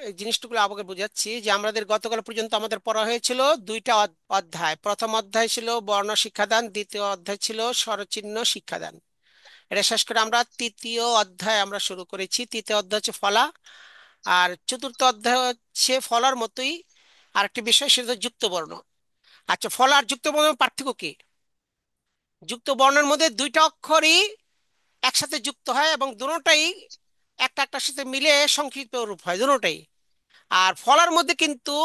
এই জিনিসটুকু আপনাকে বোঝাচ্ছি যে আমাদের গতকাল পর্যন্ত আমাদের পড়া হয়েছিল দুইটা অধ্যায়। প্রথম অধ্যায় ছিল বর্ণ শিক্ষাদান, দ্বিতীয় অধ্যায় ছিল স্বরচিহ্ন শিক্ষাদান। এটা শেষ করে আমরা তৃতীয় অধ্যায় আমরা শুরু করেছি। তৃতীয় অধ্যায় হচ্ছে ফলা। আর চতুর্থ অধ্যায় হচ্ছে ফলার মতোই আরেকটি বিষয়, সেটা হচ্ছে যুক্ত বর্ণ। আচ্ছা, ফলা আর যুক্ত বর্ণের পার্থক্য কি? যুক্ত বর্ণের মধ্যে দুইটা অক্ষরই একসাথে যুক্ত হয় এবং দুটোটাই একটা একটার সাথে মিলে সংক্ষিপ্ত রূপ হয় দুটোটাই। আর ফলার মধ্যে কিন্তু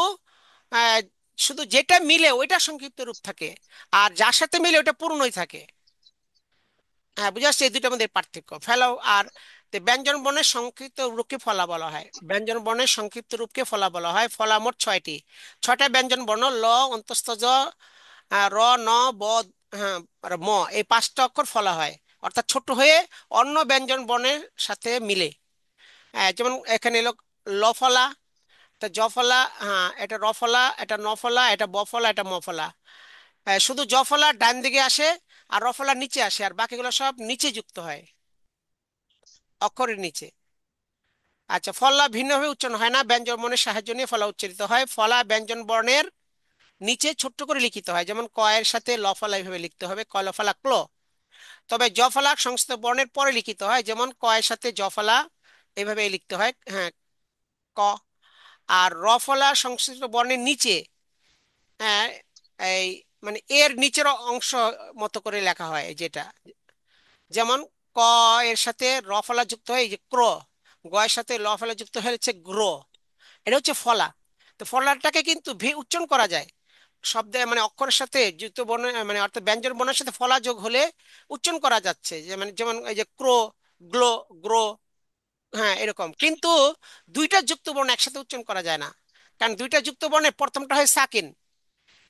আহ, শুধু যেটা মিলে ওইটা সংক্ষিপ্ত রূপ থাকে, আর যার সাথে মিলে ওটা পূর্ণই থাকে। হ্যাঁ, বুঝে আসছে এই দুইটার মধ্যে পার্থক্য। ফেলাও আর ব্যঞ্জন বর্ণের সংক্ষিপ্ত রূপকে ফলা বলা হয়। ব্যঞ্জন বর্ণের সংক্ষিপ্ত রূপকে ফলা বলা হয়। ফলা মোট ছয়টি। ছয়টা ব্যঞ্জন বর্ণ ল, অন্তস্থ জ, র, ন, ব, হ্যাঁ, আর ম, এই পাঁচটা অক্ষর ফলা হয়। অর্থাৎ ছোট হয়ে অন্য ব্যঞ্জন বর্ণের সাথে মিলে। যেমন এখানে এলো ল ফলা, এটা জ ফলা, হ্যাঁ এটা র ফলা, এটা ন ফলা, এটা ব ফলা, এটা ম ফলা। শুধু জ ফলা ডান দিকে আসে, আর র ফলা নিচে আসে, আর বাকিগুলো সব নিচে যুক্ত হয়, অক্ষরের নিচে। আচ্ছা, ফলা ভিন্নভাবে উচ্চারণ হয় না, ব্যঞ্জন বর্ণের সাহায্য নিয়ে ফলা উচ্চারিত হয়। ফলা ব্যঞ্জন বর্ণের নিচে ছোট্ট করে লিখিত হয়, যেমন ক এর সাথে ল ফলা এইভাবে লিখতে হবে, ক ল ফলা ক্ল। তবে জ ফলা সংস্কৃত বর্ণের পরে লিখিত হয়, যেমন ক এর সাথে জ ফলা এইভাবে লিখতে হয়, হ্যাঁ, ক। আর র ফলা সংস্কৃত বর্ণের নিচে, হ্যাঁ, এই মানে এর নিচের অংশ মতো করে লেখা হয় যেটা, যেমন ক এর সাথে র ফলা যুক্ত হয় এই যে ক্র, গ এর সাথে ল ফলা যুক্ত হয়েছে গ্র। এটা হচ্ছে ফলা। তো ফলাটাকে কিন্তু উচ্চারণ করা যায় শব্দে, মানে অক্ষরের সাথে যুক্ত বর্ণ, মানে অর্থাৎ ব্যঞ্জন বর্ণের সাথে ফলা যোগ হলে উচ্চারণ করা যাচ্ছে, যে মানে যেমন এই যে ক্রো, গ্লো, গ্রো, হ্যাঁ এরকম। কিন্তু দুইটা যুক্ত বর্ণ একসাথে উচ্চারণ করা যায় না, কারণ দুইটা যুক্ত বর্ণের প্রথমটা হয় সাকিন।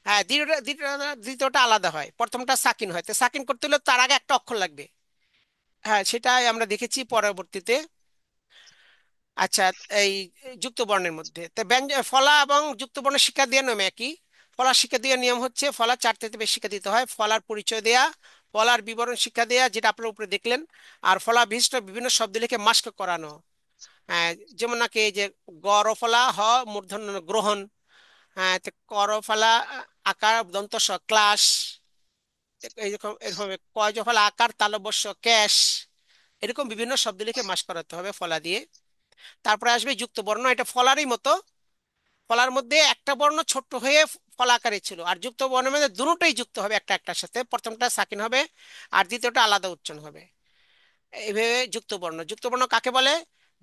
হ্যাঁ, দ্বিতীয়টা আলাদা হয়, প্রথমটা সাকিন হয়। তো সাকিন করতে হলে তার আগে একটা অক্ষর লাগবে। হ্যাঁ, সেটাই আমরা দেখেছি পরবর্তীতে। আচ্ছা, এই যুক্ত বর্ণের মধ্যে তো ফলা এবং যুক্ত বর্ণের শিক্ষা দেওয়ার নিয়ম একই। ফলার শিক্ষা দেওয়ার নিয়ম হচ্ছে ফলা চার থেকে বেশি শিক্ষা দিতে হয়। ফলার পরিচয় দেয়া, ফলার বিবরণ শিক্ষা দেয়া, যেটা আপনার উপরে দেখলেন। আর ফলা বিশিষ্ট বিভিন্ন শব্দ লিখে মাস্ক করানো। যেমন নাকি এই যে গরফলা হ মূর্ধন্য ণ গ্রহণ, হ্যাঁ, তো করফলা আকার দন্ত স ক্লাস, এইরকম এরকম কয়জফলা আকার তালব্য ক্যাশ। এরকম বিভিন্ন শব্দ লিখে মাস্ক করাতে হবে ফলা দিয়ে। তারপরে আসবে যুক্ত বর্ণ, এটা ফলারই মতো। ফলার মধ্যে একটা বর্ণ ছোট্ট হয়ে ফলা আকারে ছিল, আর যুক্ত বর্ণের মধ্যে দুটোই যুক্ত হবে একটা একটার সাথে, প্রথমটা সাকিন হবে আর দ্বিতীয়টা আলাদা উচ্চারণ হবে। এইভাবে যুক্ত বর্ণ। যুক্ত বর্ণ কাকে বলে?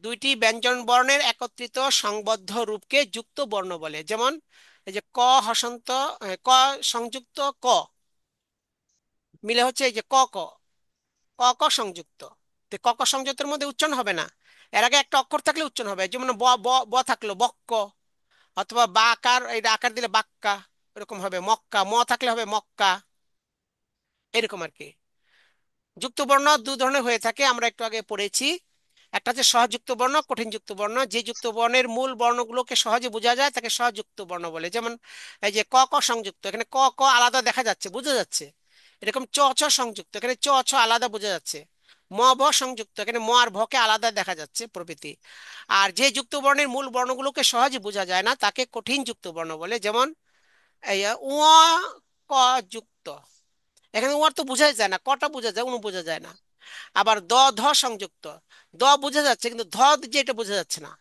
দুইটি ব্যঞ্জন বর্ণের একত্রিত সংবদ্ধ রূপকে যুক্ত বর্ণ বলে। যেমন এই যে ক হসন্ত, ক সংযুক্ত ক মিলে হচ্ছে এই যে ক ক, ক ক সংযুক্ত। তো ক ক সংযুক্তের মধ্যে উচ্চারণ হবে না, এর আগে একটা অক্ষর থাকলে উচ্চারণ হবে। যেমন ব ব ব থাকলো বক্ক, অথবা বা আকার, এটা আকার দিলে বাক্কা, এরকম হবে মক্কা। ম থাকলে হবে মক্কা, এরকম আর কি। যুক্ত বর্ণ দু ধরনের হয়ে থাকে, আমরা একটু আগে পড়েছি। একটা হচ্ছে সহযুক্ত বর্ণ, কঠিন যুক্ত বর্ণ। যে যুক্ত বর্ণের মূল বর্ণগুলোকে সহজে বোঝা যায় তাকে সহযুক্ত বর্ণ বলে। যেমন এই যে ক ক সংযুক্ত, এখানে ক ক আলাদা দেখা যাচ্ছে, বোঝা যাচ্ছে। এরকম চ ছ সংযুক্ত, এখানে চ ছ আলাদা বোঝা যাচ্ছে। ম ভ সংযুক্ত, এখানে ম আর ভকে আলাদা দেখা যাচ্ছে, প্রভৃতি। আর যে যুক্ত বর্ণের মূল বর্ণগুলোকে সহজে বোঝা যায় না তাকে কঠিন যুক্ত বর্ণ বলে। যেমন এই উ, ক যুক্ত, এখানে উ আর তো বোঝাই যায় না, কটা বোঝা যায়, উনু বোঝা যায় না। আবার দ ধ সংযুক্ত, দ বোঝা যাচ্ছে কিন্তু ধ যে এটা বোঝা যাচ্ছে না,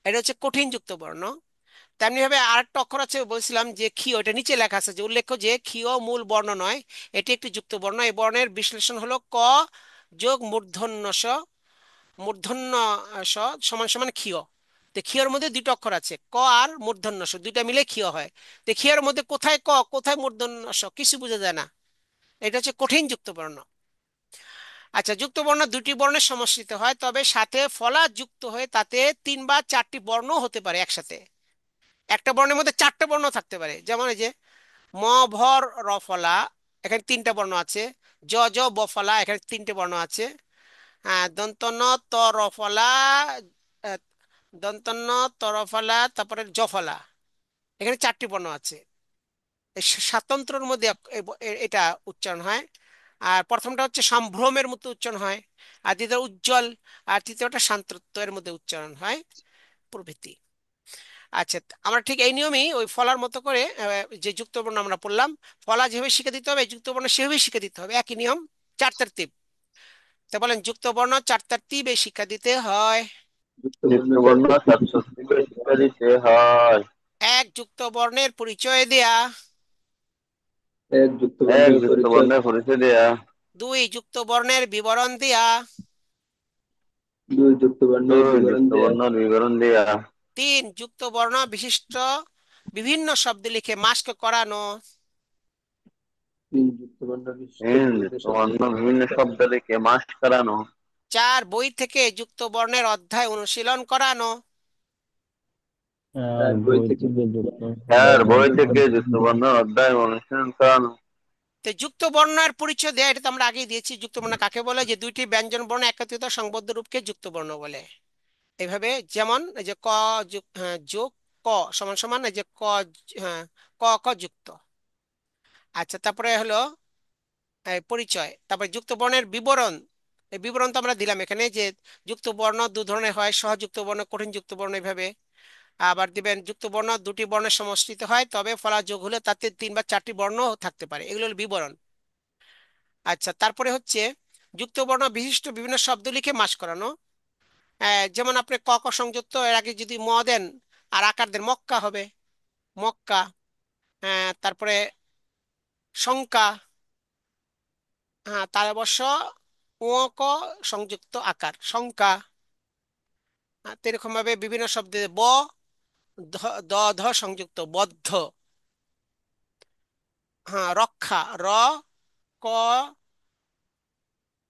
এটা হচ্ছে কঠিন যুক্ত বর্ণ। তেমনি ভাবে আরেকটা অক্ষর আছে, বলছিলাম যে ক্ষীয়, এটা নিচে লেখা আছে যে উল্লেখ্য যে ক্ষীয় মূল বর্ণ নয়, এটি একটি যুক্ত বর্ণ। এই বর্ণের বিশ্লেষণ হলো ক যোগ মূর্ধন্য স, মূর্ধন্য স সমান সমান ক্ষীয়। তো ক্ষীয়র মধ্যে দুটো অক্ষর আছে, ক আর মূর্ধন্য স, দুইটা মিলে ক্ষীয় হয়। তো ক্ষীয়র মধ্যে কোথায় ক কোথায় মূর্ধন্য স কিছু বোঝা যায় না, এটা হচ্ছে কঠিন যুক্ত বর্ণ। আচ্ছা, যুক্ত বর্ণ দুটি বর্ণের সমষ্টিতে হয়, তবে সাথে ফলা যুক্ত হয়ে তাতে তিন বা চারটি বর্ণ হতে পারে একসাথে। একটা বর্ণের মধ্যে চারটে বর্ণ থাকতে পারে, যেমন এই যে ম ভর র ফলা, এখানে তিনটা বর্ণ আছে। জ জ ব ফলা, এখানে তিনটে বর্ণ আছে। হ্যাঁ, দন্ত ন ত র ফলা, আহ, দন্ত ন ত র ফলা, তারপরে জ ফলা, এখানে চারটি বর্ণ আছে। এই স্বাতন্ত্র্যের মধ্যে এটা উচ্চারণ হয়। আর প্রথমটা হচ্ছে সম্ভ্রমের মতো উচ্চারণ হয়, আর দ্বিতীয় উজ্জ্বল, আর তৃতীয়টা শান্তত্ব এর মধ্যে উচ্চারণ হয়, প্রভৃতি। আচ্ছা, আমরা ঠিক এই নিয়মেই ওই ফলার মতো করে যে যুক্ত বর্ণ আমরা পড়লাম, ফলা যেভাবে শিখে দিতে হবে যুক্ত বর্ণ সেভাবেই শিখে দিতে হবে, একই নিয়ম, চার তারতিব। তো বলেন যুক্ত বর্ণ চার তারতিবে শিক্ষা দিতে হয়। যুক্ত বর্ণ যুক্ত বর্ণ ছাত্রছাত্রীকে শিক্ষা দিতে হয়। এক, যুক্ত বর্ণের পরিচয় দেয়া। এক, যুক্ত এক, বর্ণের যুক্ত পরিচয়। বর্ণের পরিচয় দেয়া। দুই, যুক্ত বর্ণের বিবরণ দেয়া। দুই, যুক্ত বর্ণের দুই, বিবরণ যুক্ত দেয়া। বর্ণের বিবরণ দেয়া। তিন, যুক্ত বর্ণ বিশিষ্ট বিভিন্ন শব্দ লিখে মাস্ক করানো। তিন, যুক্ত বর্ণ বিশিষ্ট তিন, বিভিন্ন যুক্ত শব্দ বর্ণ লিখে বিভিন্ন মাস্ক করা। শব্দ লিখে মাস্ক করানো। চার, বই থেকে যুক্ত বর্ণের অধ্যায় অনুশীলন করানো। চার, বই বই থেকে থেকে যুক্ত চার, বর্ণ বই থেকে অনুশীলন যুক্ত করা। বর্ণ অধ্যায় অনুসরণ করানো। তো যুক্ত বর্ণের পরিচয় দেয়া, এটা তো আমরা আগেই দিয়েছি। যুক্ত বর্ণ কাকে বলে? যে দুইটি ব্যঞ্জন বর্ণ একত্রিত সংবদ্ধ রূপকে যুক্ত বর্ণ বলে। এইভাবে, যেমন এই যে ক যোগ ক সমান সমান এই যে ক, হ্যাঁ, ক ক যুক্ত। আচ্ছা, তারপরে হলো পরিচয়, তারপরে যুক্ত বর্ণের বিবরণ। এই বিবরণ তো আমরা দিলাম এখানে, যে যুক্ত বর্ণ দু ধরনের হয়, সহযুক্ত বর্ণ, কঠিন যুক্ত বর্ণ, এইভাবে। আবার দিবেন যুক্ত বর্ণ দুটি বর্ণের সমষ্টিতে হয়, তবে ফলা যোগ হলে তাতে তিন বা চারটি বর্ণ থাকতে পারে, এগুলো হলো বিবরণ। আচ্ছা, তারপরে হচ্ছে যুক্ত বর্ণ বিশিষ্ট বিভিন্ন শব্দ লিখে মাস করানো। যেমন আপনি ক ক সংযুক্ত, এর আগে যদি ম দেন আর আকার দেন, মক্কা হবে, মক্কা। তারপরে শঙ্কা, হ্যাঁ, তার অবশ্য ও ক সংযুক্ত আকার, শঙ্কা। তো এরকম ভাবে বিভিন্ন শব্দে দ ধ সংযুক্ত, বদ্ধ। হ্যাঁ, রক্ষা, র ক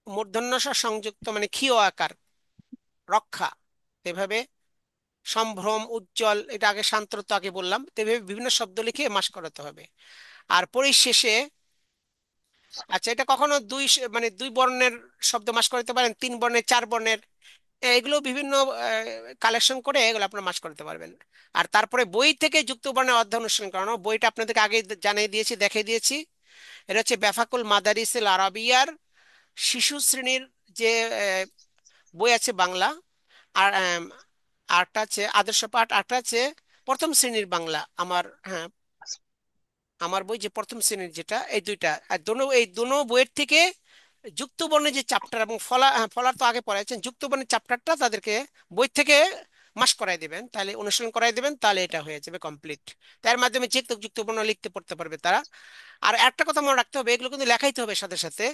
মূর্ধন্য ষ সংযুক্ত, মানে ক্ষীয় আকার, রক্ষা। এভাবে সম্ভ্রম, উজ্জ্বল, এটা আগে শান্তরত আগে বললাম, তো এভাবে বিভিন্ন শব্দ লিখে মাস করাতে হবে। আর পরিশেষে, আচ্ছা, এটা কখনো মানে দুই বর্ণের শব্দ মাস করতে পারেন, তিন বর্ণের, চার বর্ণের, এগুলো বিভিন্ন কালেকশন করে এগুলো আপনারা মাস করতে পারবেন। আর তারপরে বই থেকে যুক্ত বর্ণের অধ্যয়ন অনুসরণ করানো, বইটা আপনাদেরকে আগে জানিয়ে দিয়েছি, দেখিয়ে দিয়েছি। এটা হচ্ছে বেফাকুল মাদারিসিল আরাবিয়ার শিশু শ্রেণীর যে আহ, বই আছে বাংলা। আর আরটা আছে আদর্শ পাঠ, আরটা আছে প্রথম শ্রেণীর বাংলা। আমার, হ্যাঁ, আমার বই যে প্রথম শ্রেণীর যেটা, এই দুইটা, আর এই দোনো বইয়ের থেকে যুক্ত বর্ণের যে চ্যাপ্টার এবং ফলার তো আগে পড়াইছেন, যুক্ত বর্ণের চ্যাপ্টারটা তাদেরকে বই থেকে মাস করাই দিবেন, তাহলে অনুসরণ করাই দিবেন, তাহলে এটা হয়ে যাবে কমপ্লিট। তার মাধ্যমে যে কেউ যুক্ত বর্ণ লিখতে পড়তে পারবে তারা। আর একটা কথা মনে রাখতে হবে, এগুলো কিন্তু লেখাইতে হবে সাথে সাথে।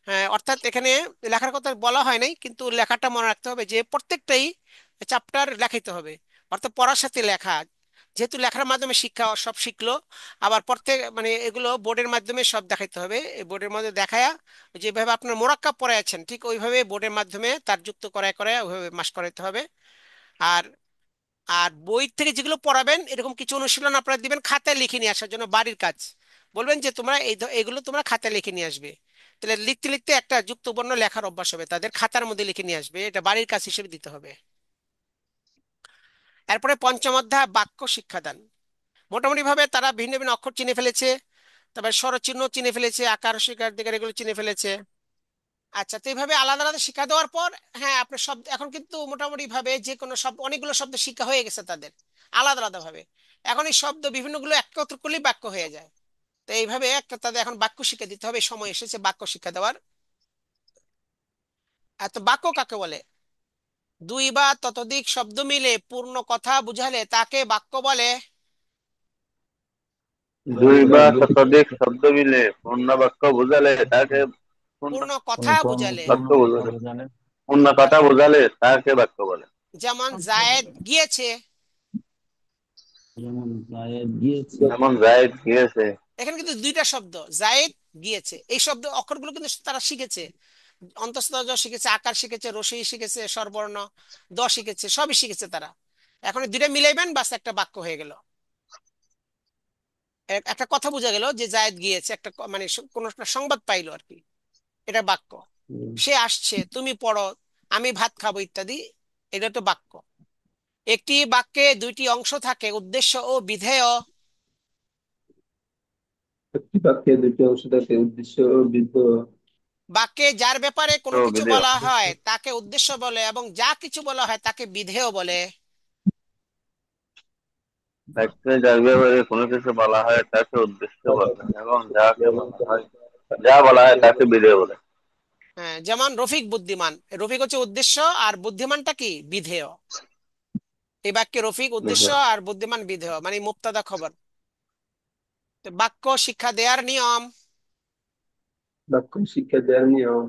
হ্যাঁ, অর্থাৎ এখানে লেখার কথা বলা হয় নাই, কিন্তু লেখাটা মনে রাখতে হবে যে প্রত্যেকটাই চ্যাপ্টার লেখাইতে হবে, অর্থাৎ পড়ার সাথে লেখা। যেহেতু লেখার মাধ্যমে শিক্ষা সব শিখলো, আবার প্রত্যেক মানে এগুলো বোর্ডের মাধ্যমে সব দেখাইতে হবে। এই বোর্ডের মধ্যে দেখায়া যেভাবে আপনার মোরাক্কাব পড়াইছেন, ঠিক ওইভাবে বোর্ডের মাধ্যমে তার যুক্ত করায় করায় ওইভাবে মাস করাইতে হবে। আর আর বই থেকে যেগুলো পড়াবেন, এরকম কিছু অনুশীলন আপনারা দিবেন খাতায় লিখে নিয়ে আসার জন্য, বাড়ির কাজ। বলবেন যে তোমরা এগুলো তোমরা খাতায় লিখে নিয়ে আসবে। তাহলে লিখতে লিখতে একটা যুক্ত বর্ণ লেখার অভ্যাস হবে, তাদের খাতার মধ্যে লিখে নিয়ে আসবে, এটা বাড়ির কাজ হিসেবে দিতে হবে। এরপরে পঞ্চম অধ্যায় বাক্য শিক্ষাদান। মোটামুটি ভাবে তারা ভিন্ন ভিন্ন অক্ষর চিনে ফেলেছে, তারপরে স্বরচিহ্ন চিনে ফেলেছে, আকার শিকার দিকার এগুলো চিনে ফেলেছে। আচ্ছা, তো এইভাবে আলাদা আলাদা শিক্ষা দেওয়ার পর, হ্যাঁ, আপনার শব্দ এখন কিন্তু মোটামুটি ভাবে যে কোনো শব্দ, অনেকগুলো শব্দ শিক্ষা হয়ে গেছে তাদের আলাদা আলাদা ভাবে। এখন এই শব্দ বিভিন্নগুলো একত্র করলেই বাক্য হয়ে যায়। তো এইভাবে একটা তাদের এখন বাক্য শিক্ষা দিতে হবে, সময় এসেছে বাক্য শিক্ষা দেওয়ার। এত বাক্য কাকে বলে? দুই বা ততোধিক শব্দ মিলে পূর্ণ কথা বুঝালে তাকে বাক্য বলে। দুই বাক্য বা বলে। শতাধিক শব্দ মিলে পূর্ণ বাক্য বোঝালে তাকে পূর্ণ পূর্ণ কোনো কথা পূর্ণ বুঝালে। পূর্ণ বাক্য কথা বোঝালে। বোঝালে। পূর্ণ কথা বোঝালে তাকে বাক্য বলে। যেমন জায়েদ গিয়েছে, যেমন জায়েদ গিয়েছে। যেমন জায়েদ গিয়েছে। এখানে কিন্তু দুইটা শব্দ, জায়েদ গিয়েছে, এই শব্দ অক্ষরগুলো কিন্তু তারা শিখেছে, অন্তঃস্থ জ শিখেছে, আকার শিখেছে, রসই শিখেছে, স্বরবর্ণ দ শিখেছে, সবই শিখেছে তারা। এখন এই দুইটা মিলাইবেন, বাস একটা বাক্য হয়ে গেল। একটা কথা বোঝা গেল যে জায়েদ গিয়েছে, একটা মানে কোন একটা সংবাদ পাইলো আর কি, এটা বাক্য। উম, সে আসছে, তুমি পড়ো, আমি ভাত খাবো, ইত্যাদি, এটা তো বাক্য। একটি বাক্যে দুইটি অংশ থাকে, উদ্দেশ্য ও বিধেয়। একটি বাক্যে দুটি অংশ থাকে, উদ্দেশ্য ও বাক্যে যার ব্যাপারে কোনো তো কিছু বিধেয়। বলা হয় তাকে উদ্দেশ্য বলে, এবং যা কিছু বলা হয় তাকে বিধেয় বলে। ব্যক্তি যার ব্যাপারে কোনো কিছু বলা হয় তাকে উদ্দেশ্য বলে, এবং যাকে বলা হয়, যা বলা হয় তাকে বিধেয় বলে। হ্যাঁ, যেমন রফিক বুদ্ধিমান, রফিক হচ্ছে উদ্দেশ্য, আর বুদ্ধিমানটা কি, বিধেয়। এই বাক্যে রফিক উদ্দেশ্য বুঝলাম। আর বুদ্ধিমান বিধেয়, মানে মুক্তাদা খবর। তো বাক্য শিক্ষা দেওয়ার নিয়ম। বাক্য শিক্ষা দেওয়ার নিয়ম।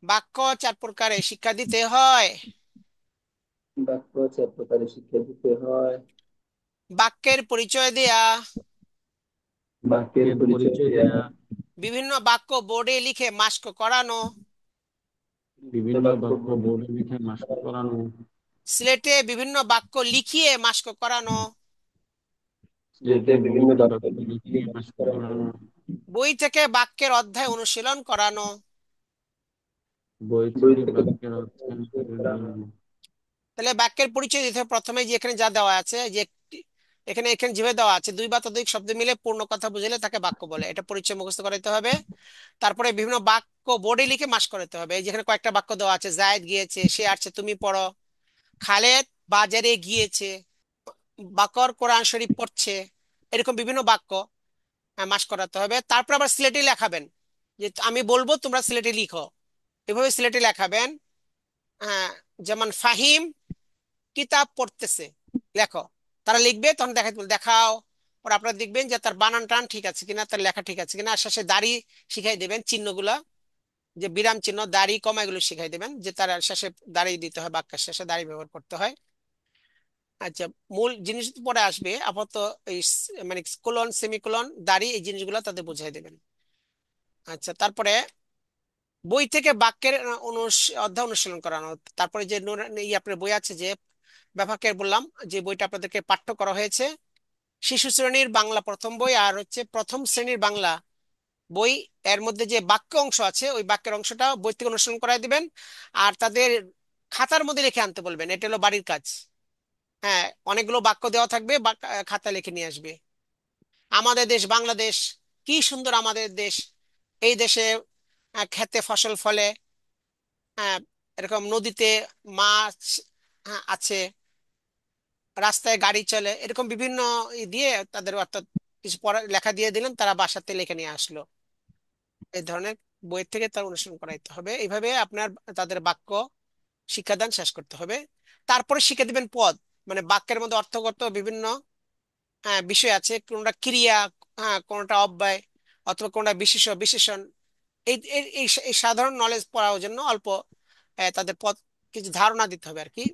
বাক্য চার প্রকারে শিক্ষা দিতে হয়। বাক্য চার প্রকারে শিক্ষা দিতে হয়। বাক্যের পরিচয় দেয়া, বাক্যের পরিচয় দেয়া। বিভিন্ন বাক্য বোর্ডে লিখে মাস্ক করানো, বিভিন্ন বাক্য বোর্ডে লিখে মাস্ক করানো। স্লেটে বিভিন্ন বাক্য লিখিয়ে মাস্ক করানো, যেতে বিভিন্ন বাক্য লিখিয়ে মাস্ক করানো। বই থেকে বাক্যের অধ্যায় অনুশীলন করানো। বই থেকে বাক্যের অধ্যয়ন করানো। তাহলে বাক্যের পরিচয় দিতে হবে প্রথমে, যে এখানে যা দেওয়া আছে, যে এখানে এখানে যেভাবে দেওয়া আছে, দুই বা ততোধিক শব্দ মিলে পূর্ণ কথা বুঝালে তাকে বাক্য বলে, এটা পরিচয় মুখস্থ করাতে হবে। তারপরে বিভিন্ন বাক্য বোর্ডে লিখে মাস করতে হবে। এই যেখানে কয়েকটা বাক্য দেওয়া আছে, জায়েদ গিয়েছে, সে আসছে, তুমি পড়ো, খালেদ বাজারে গিয়েছে, বাকর কোরআন শরীফ পড়ছে, এরকম বিভিন্ন বাক্য মাস করাতে হবে। তারপর আবার সিলেটে লেখাবেন, যে আমি বলবো তোমরা সিলেটে লিখো, এভাবে সিলেটে লেখাবেন। হ্যাঁ, যেমন ফাহিম কিতাব পড়তেছে, লেখো। তারা লিখবে, তখন দেখাতে বল, দেখাও। পর আপনারা দেখবেন যে তার বানান টান ঠিক আছে কিনা, তার লেখা ঠিক আছে কিনা। আর শেষে দাড়ি শিখাই দেবেন, চিহ্নগুলা, যে বিরাম চিহ্ন, দাড়ি, কমা, এগুলো শিখাই দেবেন, যে তার শেষে দাড়ি দিতে হয়, বাক্যের শেষে দাড়ি ব্যবহার করতে হয়। আচ্ছা, মূল জিনিস তো পরে আসবে, আপাতত এই মানে কোলন, সেমিকোলন, দাড়ি, এই জিনিসগুলো তাদের বুঝাই দেবেন। আচ্ছা, তারপরে বই থেকে বাক্যের অধ্যায় অনুশীলন করানো। তারপরে যে আপনার বই আছে, যে ব্যাপকের বললাম, যে বইটা আপনাদেরকে পাঠ্য করা হয়েছে, শিশু শ্রেণীর বাংলা প্রথম বই আর হচ্ছে প্রথম শ্রেণীর বাংলা বই, এর মধ্যে যে বাক্য অংশ আছে, ওই বাক্যের অংশটা বই থেকে অনুসরণ করায় দিবেন। আর তাদের খাতার মধ্যে লিখে আনতে বলবেন, এটা হলো বাড়ির কাজ। হ্যাঁ, অনেকগুলো বাক্য দেওয়া থাকবে, খাতা লিখে নিয়ে আসবে। আমাদের দেশ বাংলাদেশ, কি সুন্দর আমাদের দেশ, এই দেশে খেতে ফসল ফলে, হ্যাঁ, এরকম নদীতে মাছ, হ্যাঁ, আছে, রাস্তায় গাড়ি চলে, এরকম বিভিন্ন দিয়ে তাদের অর্থাৎ কিছু পড়া লেখা দিয়ে দিলেন, তারা বাসাতে লিখে নিয়ে আসলো। এই ধরনের বইয়ের থেকে তার অনুসরণ করাইতে হবে। এইভাবে আপনার তাদের বাক্য শিক্ষাদান শেষ করতে হবে। তারপরে শিখে দিবেন পদ, মানে বাক্যের মধ্যে অর্থগত বিভিন্ন বিষয় আছে, কোনটা ক্রিয়া, হ্যাঁ, কোনটা অব্যয়, অথবা কোনটা বিশেষ্য বিশেষণ। এই এই এই এই সাধারণ নলেজ পড়ার জন্য অল্প তাদের পদ, কিছু ধারণা দিতে হবে আর কি।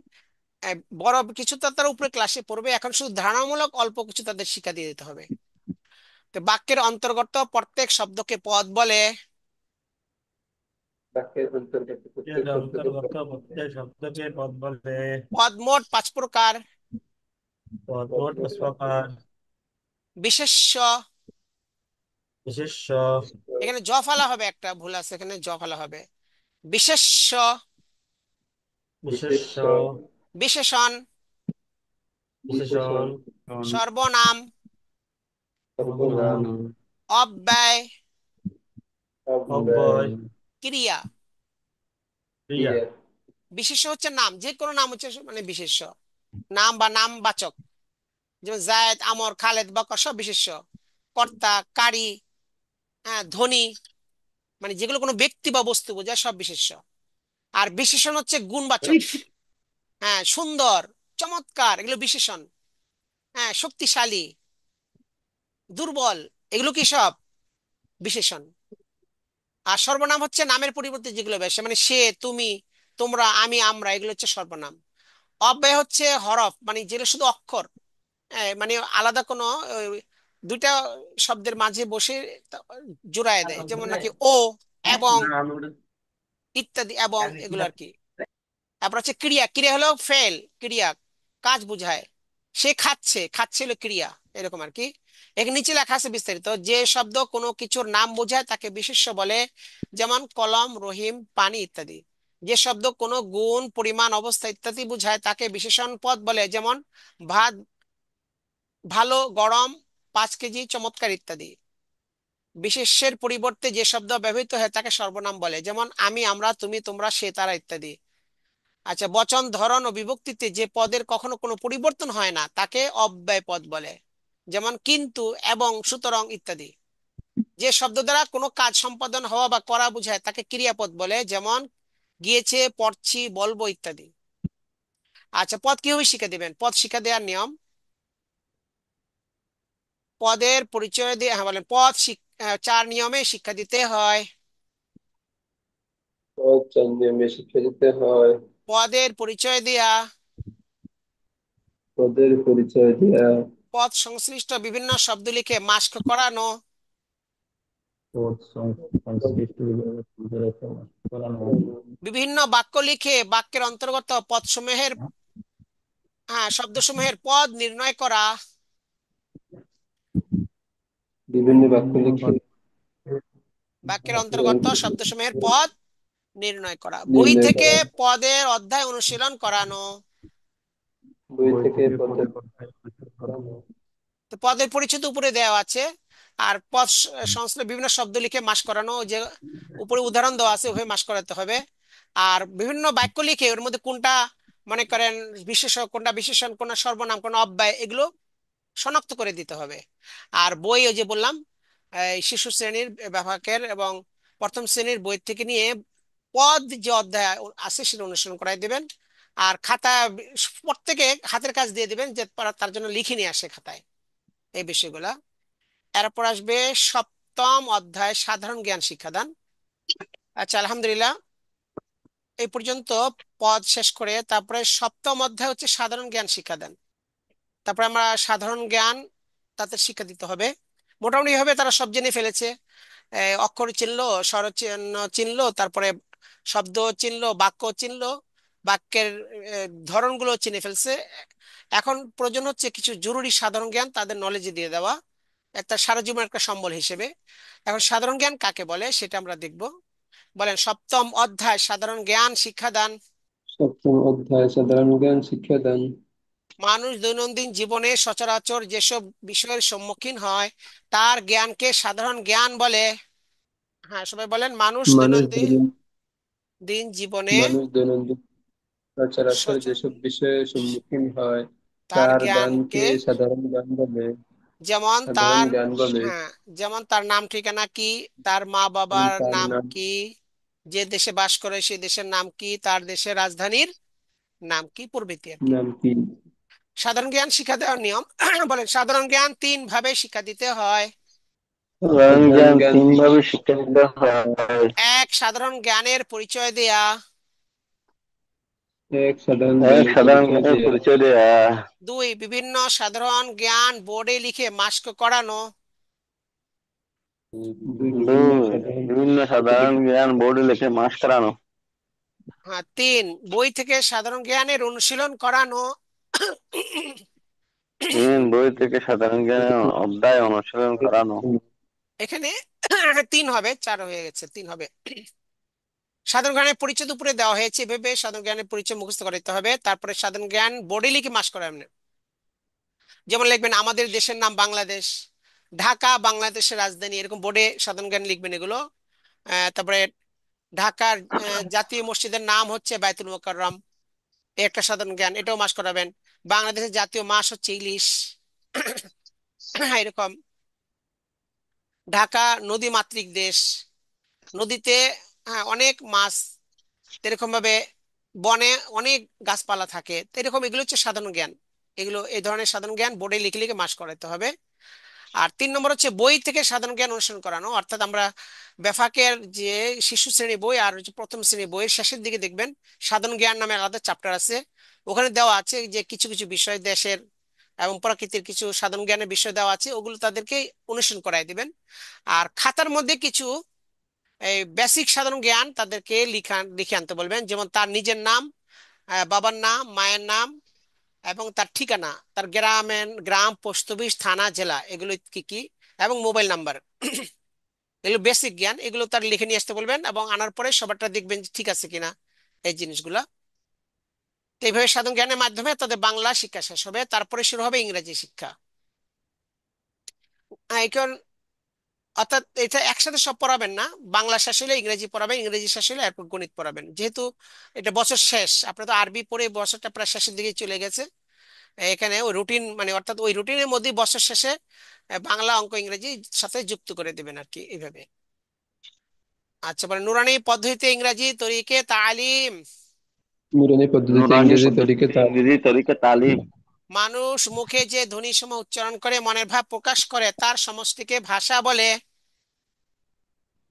বড় কিছু তো তারা উপরে ক্লাসে পড়বে, এখন শুধু ধারণামূলক অল্প কিছু তাদের শিক্ষা দিয়ে দিতে হবে। তো বাক্যের অন্তর্গত প্রত্যেক শব্দকে পদ বলে। বাক্যের অন্তর্গত প্রত্যেক এর শব্দকে অন্তর্গত প্রত্যয় শব্দকে পদ বলে। পদ মোট পাঁচ প্রকার। পদ মোট পাঁচ প্রকার। বিশেষ্য, বিশেষ্য, এখানে জ ফেলা হবে, একটা ভুল আছে, এখানে জ ফেলা হবে। বিশেষ্য, বিশেষ্য, বিশেষণ, বিশেষণ, সর্বনাম, সর্বনাম, অব্যয়, অব্যয়, ক্রিয়া। ক্রিয়া। বিশেষ্য হচ্ছে নাম, যে কোনো নাম হচ্ছে মানে বিশেষ্য, নাম বা নামবাচক, যেমন জায়েদ, আমর, খালেদ, বকর, সব বিশেষ্য। কর্তা, কারি, হ্যাঁ, ধনী, মানে যেগুলো কোনো ব্যক্তি বা বস্তু বোঝায়, সব বিশেষ্য। আর বিশেষণ হচ্ছে গুণবাচক, হ্যাঁ, সুন্দর, চমৎকার, এগুলো বিশেষণ। হ্যাঁ, শক্তিশালী, দুর্বল, এগুলো কি সব বিশেষণ। আর সর্বনাম হচ্ছে নামের পরিবর্তে যেগুলো বসে, মানে সে, তুমি, তোমরা, আমি, আমরা, এগুলো হচ্ছে সর্বনাম। অব্যয় হচ্ছে হরফ, মানে যেগুলো শুধু অক্ষর, মানে আলাদা কোনো দুইটা শব্দের মাঝে বসে তা- জোড়ায় দেয়, যেমন নাকি ও, এবং, ইত্যাদি, এবং, এগুলো আর কি। তারপর হচ্ছে ক্রিয়া, ক্রিয়া হলো ফেল, ক্রিয়া, কাজ বোঝায়। সে খাচ্ছে, খাচ্ছে হলো ক্রিয়া, এরকম আর কি। এখানে নিচে লেখা আছে বিস্তারিত, যে শব্দ কোনো কিছুর নাম বোঝায় তাকে বিশেষ্য বলে, যেমন কলম, রহিম, পানি, ইত্যাদি। যে শব্দ কোনো গুণ, পরিমাণ, অবস্থা ইত্যাদি বোঝায় তাকে বিশেষণ পদ বলে, যেমন ভাত ভালো, গরম, 5 কেজি, চমৎকার, ইত্যাদি। বিশেষ্যের পরিবর্তে যে শব্দ ব্যবহৃত হয় তাকে সর্বনাম বলে, যেমন আমি, আমরা, তুমি, তোমরা, সে, তারা, ইত্যাদি। আচ্ছা, বচন ধরন ও বিভক্তিতে যে পদের কখনো কোনো পরিবর্তন হয় না তাকে অব্যয় পদ বলে, যেমন কিন্তু, এবং, সুতরাং ইত্যাদি। যে শব্দ দ্বারা কোনো কাজ সম্পাদন হওয়া বা করা বোঝায় তাকে ক্রিয়াপদ বলে, যেমন গিয়েছে, পড়ছি, বলবো ইত্যাদি। আচ্ছা, পদ কিভাবে শিক্ষা দিবেন? পদ শিক্ষা দেওয়ার নিয়ম: পদের পরিচয় দিয়ে, হ্যাঁ বলেন, চার নিয়মে শিক্ষা দিতে হয়। পদ নিয়মে শিক্ষা দিতে হয়। পদের পরিচয় দেয়া, পদের পরিচয় দেয়া, পদ সংশ্লিষ্ট বিভিন্ন শব্দ লিখে মাস্ক করানো, পদ সংশ্লিষ্ট বিভিন্ন শব্দের সমাস করানো, বিভিন্ন বাক্য লিখে বাক্যের অন্তর্গত পদসমূহের, হ্যাঁ, শব্দসমূহের পদ নির্ণয় করা, বিভিন্ন বাক্য লিখে বাক্যের বাক্যের অন্তর্গত অন্তর্ভুক্ত শব্দসমূহের পদ নির্ণয় করা, বই নির্ণয় থেকে করা, পদের অধ্যায় অনুশীলন করানো। বই বই থেকে থেকে পদের পদের অধ্যায় অনুসরণ করানো, তো পদের পরিচিত উপরে দেওয়া আছে। আর পদ সংশ্লিষ্ট বিভিন্ন শব্দ লিখে মাস করানো, যে উপরে উদাহরণ দেওয়া আছে ওভাবে মাস করাতে হবে। আর বিভিন্ন বাক্য লিখে ওর মধ্যে কোনটা, মনে করেন, কোনটা বিশেষণ, কোনটা সর্বনাম, কোন অব্যয়, এগুলো শনাক্ত করে দিতে হবে। আর বই, ওই যে বললাম, এই শিশু শ্রেণীর বিভাগের এবং প্রথম শ্রেণীর বই থেকে নিয়ে পদ যে অধ্যায় আছে সেটা অনুসরণ করাই দিবেন। আর খাতা প্রত্যেকে হাতের কাজ দিয়ে দিবেন, যে তার জন্য লিখে নিয়ে আসে খাতায় এই বিষয়গুলা। এরপর আসবে সপ্তম অধ্যায়, সাধারণ জ্ঞান শিক্ষাদান। আচ্ছা, আলহামদুলিল্লাহ, এই পর্যন্ত পদ শেষ করে তারপরে সপ্তম অধ্যায় হচ্ছে সাধারণ জ্ঞান শিক্ষাদান। তারপরে আমরা সাধারণ জ্ঞান তাদের শিক্ষা দিতে হবে। মোটামুটি ভাবে তারা সব জেনে ফেলেছে। অক্ষর চিনলো, স্বর চিনলো, তারপরে শব্দ চিনলো, বাক্য চিনলো, বাক্যের ধরনগুলো চিনে ফেলছে। এখন প্রয়োজন হচ্ছে কিছু জরুরি সাধারণ জ্ঞান তাদের নলেজে দিয়ে দেওয়া, একটা সারা জীবন একটা সম্বল হিসেবে। এখন সাধারণ জ্ঞান কাকে বলে সেটা আমরা দেখব। বলেন, সপ্তম অধ্যায় সাধারণ জ্ঞান শিক্ষাদান। সপ্তম অধ্যায় সাধারণ জ্ঞান শিক্ষাদান। মানুষ দৈনন্দিন জীবনে সচরাচর যেসব বিষয়ের সম্মুখীন হয় তার জ্ঞানকে সাধারণ জ্ঞান বলে। হ্যাঁ, সবাই বলেন, মানুষ মানুষ দৈনন্দিন দৈনন্দিন দিন জীবনে মানুষ দৈনন্দিন সচরাচর সচরাচর যেসব বিষয়ের সম্মুখীন হয় তার তার জ্ঞানকে জ্ঞানকে, সাধারণ জ্ঞান বলে। যেমন সাধারণ তার, জ্ঞান বলে। হ্যাঁ, যেমন তার নাম ঠিকানা কি, তার মা যেমন বাবার তার নাম নাম, কি, যে দেশে বাস করে সেই দেশের নাম কি, তার দেশের রাজধানীর নাম কি, প্রভৃতি আর কি। নাম কি। সাধারণ জ্ঞান শিক্ষা দেওয়ার নিয়ম বলেন, সাধারণ জ্ঞান তিন ভাবে শিক্ষা দিতে হয়। সাধারণ সাধারণ জ্ঞান জ্ঞান তিন ভাবে শিক্ষা দিতে হয়। এক, সাধারণ জ্ঞানের পরিচয় দেয়া। এক, সাধারণ এক, জ্ঞানের সাধারণ পরিচয় জ্ঞানের দেয়া। পরিচয় দেয়া। দুই, বিভিন্ন সাধারণ জ্ঞান বোর্ডে লিখে মাস্ক করানো। দুই, বিভিন্ন দুই, সাধারণ বিভিন্ন সাধারণ জ্ঞান বোর্ডে লিখে মাস করানো। হ্যাঁ, তিন, বই থেকে সাধারণ জ্ঞানের অনুশীলন করানো। তিন, বই থেকে সাধারণ জ্ঞানের অধ্যায় অনুশীলন করানো। এখানে তিন হবে, চার হয়ে গেছে, তিন হবে। সাধারণ জ্ঞানের পরিচয় তো উপরে দেওয়া হয়েছে, ভেবে সাধারণ জ্ঞানের পরিচয় মুখস্থ করতে হবে। তারপরে সাধারণ জ্ঞান বোর্ডে লিখে মাস করানো। যেমন লিখবেন, আমাদের দেশের নাম বাংলাদেশ, ঢাকা বাংলাদেশের রাজধানী, এরকম বোর্ডে সাধারণ জ্ঞান লিখবেন এগুলো। তারপরে ঢাকার জাতীয় মসজিদের নাম হচ্ছে বাইতুল মোকাররম, এই একটা সাধারণ জ্ঞান, এটাও মাস করাবেন। বাংলাদেশের জাতীয় মাছ হচ্ছে ইলিশ, এরকম। ঢাকা নদী মাতৃক দেশ, নদীতে, হ্যাঁ, অনেক মাছ, এরকম ভাবে বনে অনেক গাছপালা থাকে, তো এরকম, এগুলো হচ্ছে সাধারণ জ্ঞান। এগুলো, এই ধরনের সাধারণ জ্ঞান বোর্ডে লিখে লিখে মাস করাতে হবে। আর তিন নম্বর হচ্ছে বই থেকে সাধারণ জ্ঞান অনুসরণ করানো, অর্থাৎ আমরা বেফাকের যে শিশু শ্রেণী বই আর হচ্ছে প্রথম শ্রেণী বইয়ের শেষের দিকে দেখবেন সাধারণ জ্ঞান নামে আলাদা চ্যাপ্টার আছে। ওখানে দেওয়া আছে যে কিছু কিছু বিষয়, দেশের এবং প্রকৃতির কিছু সাধারণ জ্ঞানের বিষয় দেওয়া আছে, ওগুলো তাদেরকে অনুসরণ করাই দিবেন। আর খাতার মধ্যে কিছু এই বেসিক সাধারণ জ্ঞান তাদেরকে লিখে আনতে বলবেন, যেমন তার নিজের নাম, বাবার নাম, মায়ের নাম, এবং তার ঠিকানা, তার গ্রাম, পোস্ট অফিস, থানা, জেলা, এগুলো কি কি, এবং মোবাইল নাম্বার। এগুলো বেসিক জ্ঞান, এগুলো তার লিখে নিয়ে আসতে বলবেন, এবং আনার পরে সবারটা দেখবেন যে ঠিক আছে কিনা এই জিনিসগুলা। তো এইভাবে সাধারণ জ্ঞানের মাধ্যমে তাদের বাংলা শিক্ষা শেষ হবে, তারপরে শুরু হবে ইংরেজি শিক্ষা। এখন অর্থাৎ এটা একসাথে সব পড়াবেন না, বাংলা শেষ হলে ইংরেজি পড়াবেন, ইংরেজি শেষ হলে এরপর গণিত পড়াবেন, যেহেতু এটা বছর শেষ, আপনার তো আরবি পড়ে বছরটা প্রায় শেষের দিকে চলে গেছে। এখানে ওই রুটিন মানে অর্থাৎ ওই রুটিনের মধ্যেই বছর শেষে বাংলা অঙ্ক ইংরেজি সাথে যুক্ত করে দেবেন আর কি, এইভাবে। আচ্ছা, বলে নুরানি পদ্ধতিতে ইংরেজি তরিকে তালিম। নুরানি পদ্ধতিতে নুরানি ইংরেজি তরিকে পদ্ধতিতে ইংরেজি তরিকা তালিম। মানুষ মুখে যে ধ্বনিসমূহ উচ্চারণ করে মনের ভাব প্রকাশ করে তার সমষ্টিকে ভাষা বলে।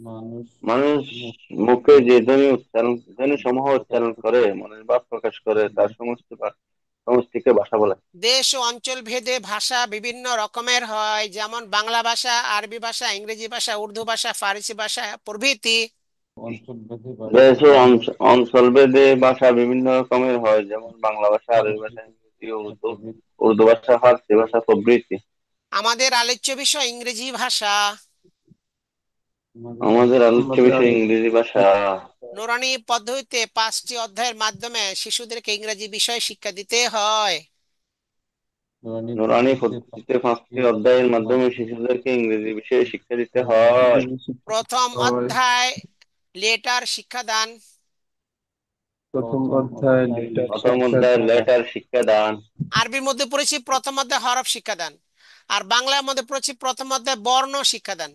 মানুষ মানুষ মুখ মুখে যে ধ্বনি সমূহ উচ্চারণ করে মনের ভাব প্রকাশ করে তার সমষ্টিকে ভাষা বলে। দেশ ও অঞ্চল ভেদে ভাষা বিভিন্ন রকমের হয়, যেমন বাংলা ভাষা, আরবি ভাষা, ইংরেজি ভাষা, উর্দু ভাষা, ফার্সি ভাষা প্রভৃতি। অঞ্চলভেদে দেশ ভাষা ও অঞ্চলভেদে ভাষা বিভিন্ন রকমের হয়, যেমন বাংলা ভাষা, আরবি ভাষা, ইংরেজি, উর্দু, প্রভৃতি। উর্দু ভাষা, ফার্সি ভাষা প্রভৃতি। আমাদের আলোচ্য বিষয় ইংরেজি ভাষা। আমাদের আলোচ্য আমাদের বিষয় ইংরেজি ভাষা। নুরানি পদ্ধতিতে 5টি অধ্যায়ের মাধ্যমে শিশুদেরকে ইংরেজি বিষয় শিক্ষা দিতে হয়। নুরানি নুরানি পদ্ধতিতে পদ্ধতিতে 5টি অধ্যায়ের মাধ্যমে শিশুদেরকে ইংরেজি বিষয়ে শিক্ষা দিতে হয়। প্রথম হয়। অধ্যায় লেটার শিক্ষাদান। প্রথম প্রথম অধ্যায় অধ্যায় লেটার প্রথম শিক্ষা। অধ্যায় লেটার শিক্ষাদান। আরবির মধ্যে পড়েছি প্রথম অধ্যায় হরফ শিক্ষাদান, আর বাংলার মধ্যে পড়েছি প্রথম অধ্যায় বর্ণ শিক্ষাদান,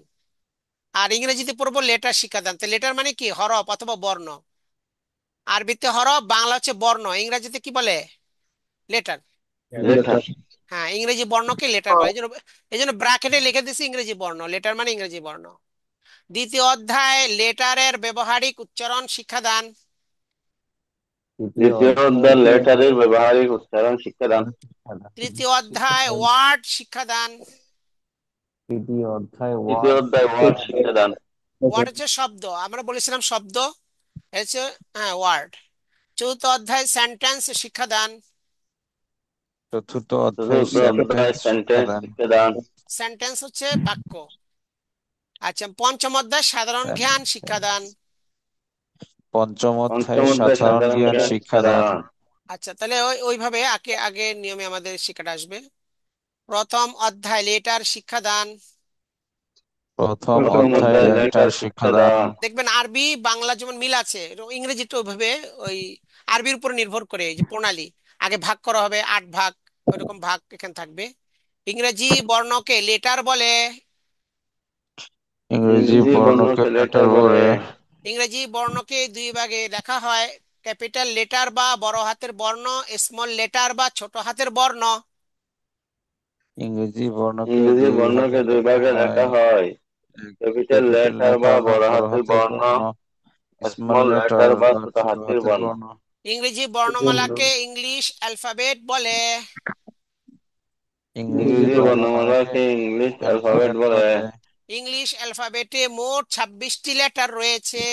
আর ইংরেজিতে পড়বো লেটার শিক্ষাদান। তো লেটার মানে কি? হরফ অথবা বর্ণ। আরবিতে হরফ, বাংলা হচ্ছে বর্ণ, ইংরেজিতে কি বলে? লেটার। লেটার। লেটার। হ্যাঁ, ইংরেজি বর্ণকে লেটার বলে, এই জন্য ব্র্যাকেটে লিখে দিছি ইংরেজি বর্ণ, লেটার মানে ইংরেজি বর্ণ। দ্বিতীয় অধ্যায় লেটারের ব্যবহারিক উচ্চারণ শিক্ষাদান। তৃতীয় দ্বিতীয় অধ্যায় অধ্যায় লেটারের ব্যবহারিক উচ্চারণ শিক্ষাদান। তৃতীয় অধ্যায় ওয়ার্ড শিক্ষাদান। তৃতীয় অধ্যায় তৃতীয় ওয়ার্ড অধ্যায় ওয়ার্ড শিক্ষাদান। শিক্ষাদান। ওয়ার্ড হচ্ছে শব্দ, আমরা বলেছিলাম শব্দ, এ হচ্ছে হ্যাঁ ওয়ার্ড। চতুর্থ অধ্যায় সেন্টেন্স শিক্ষাদান। চতুর্থ অধ্যায় চতুর্থ অধ্যায় সেন্টেন্স সেন্টেন্স শিক্ষাদান। শিক্ষাদান। সেন্টেন্স হচ্ছে বাক্য। আচ্ছা, পঞ্চম অধ্যায় সাধারণ জ্ঞান শিক্ষাদান। পঞ্চম পঞ্চম অধ্যায় অধ্যায় সাধারণ সাধারণ জ্ঞান জ্ঞান শিক্ষাদান। আচ্ছা, শিক্ষাদান। তাহলে ওইভাবে আগে আগে নিয়মে আমাদের শেখাটা আসবে। প্রথম অধ্যায় লেটার শিক্ষাদান। প্রথম প্রথম প্রথম অধ্যায় অধ্যায় অধ্যায় লেটার লেটার শিক্ষাদান। শিক্ষাদান। দেখবেন আরবি বাংলা যেমন মিল আছে, এরকম ইংরেজিটা ওইভাবে ওই আরবির উপর নির্ভর করে এই যে প্রণালী, আগে ভাগ করা হবে 8 ভাগ, ওইরকম ভাগ এখানে থাকবে। ইংরেজি বর্ণকে লেটার বলে। ইংরেজি ইংরেজি বর্ণকে বর্ণকে লেটার লেটার বলে। বলে। ইংরেজি বর্ণকে 2 ভাগে লেখা হয়, ক্যাপিটাল লেটার বা বড় হাতের বর্ণ, স্মল লেটার বা ছোট হাতের বর্ণ। ইংরেজি বর্ণকে ইংরেজি দুই ভাগে বর্ণকে দুই লেখা ভাগে হয়, লেখা হয়, এক ক্যাপিটাল ক্যাপিটাল লেটার বা লেটার বা বড় বড় হাতের হাতের বর্ণ, বর্ণ, স্মল স্মল লেটার লেটার বা বা ছোট ছোট হাতের হাতের বর্ণ। বর্ণ। ইংরেজি বর্ণমালাকে ইংলিশ অ্যালফাবেট বলে। ইংরেজি ইংরেজি বর্ণমালাকে বর্ণমালাকে ইংলিশ অ্যালফাবেট অ্যালফাবেট বলে। বলে। ইংলিশ অ্যালফাবেটে মোট 26টি লেটার রয়েছে।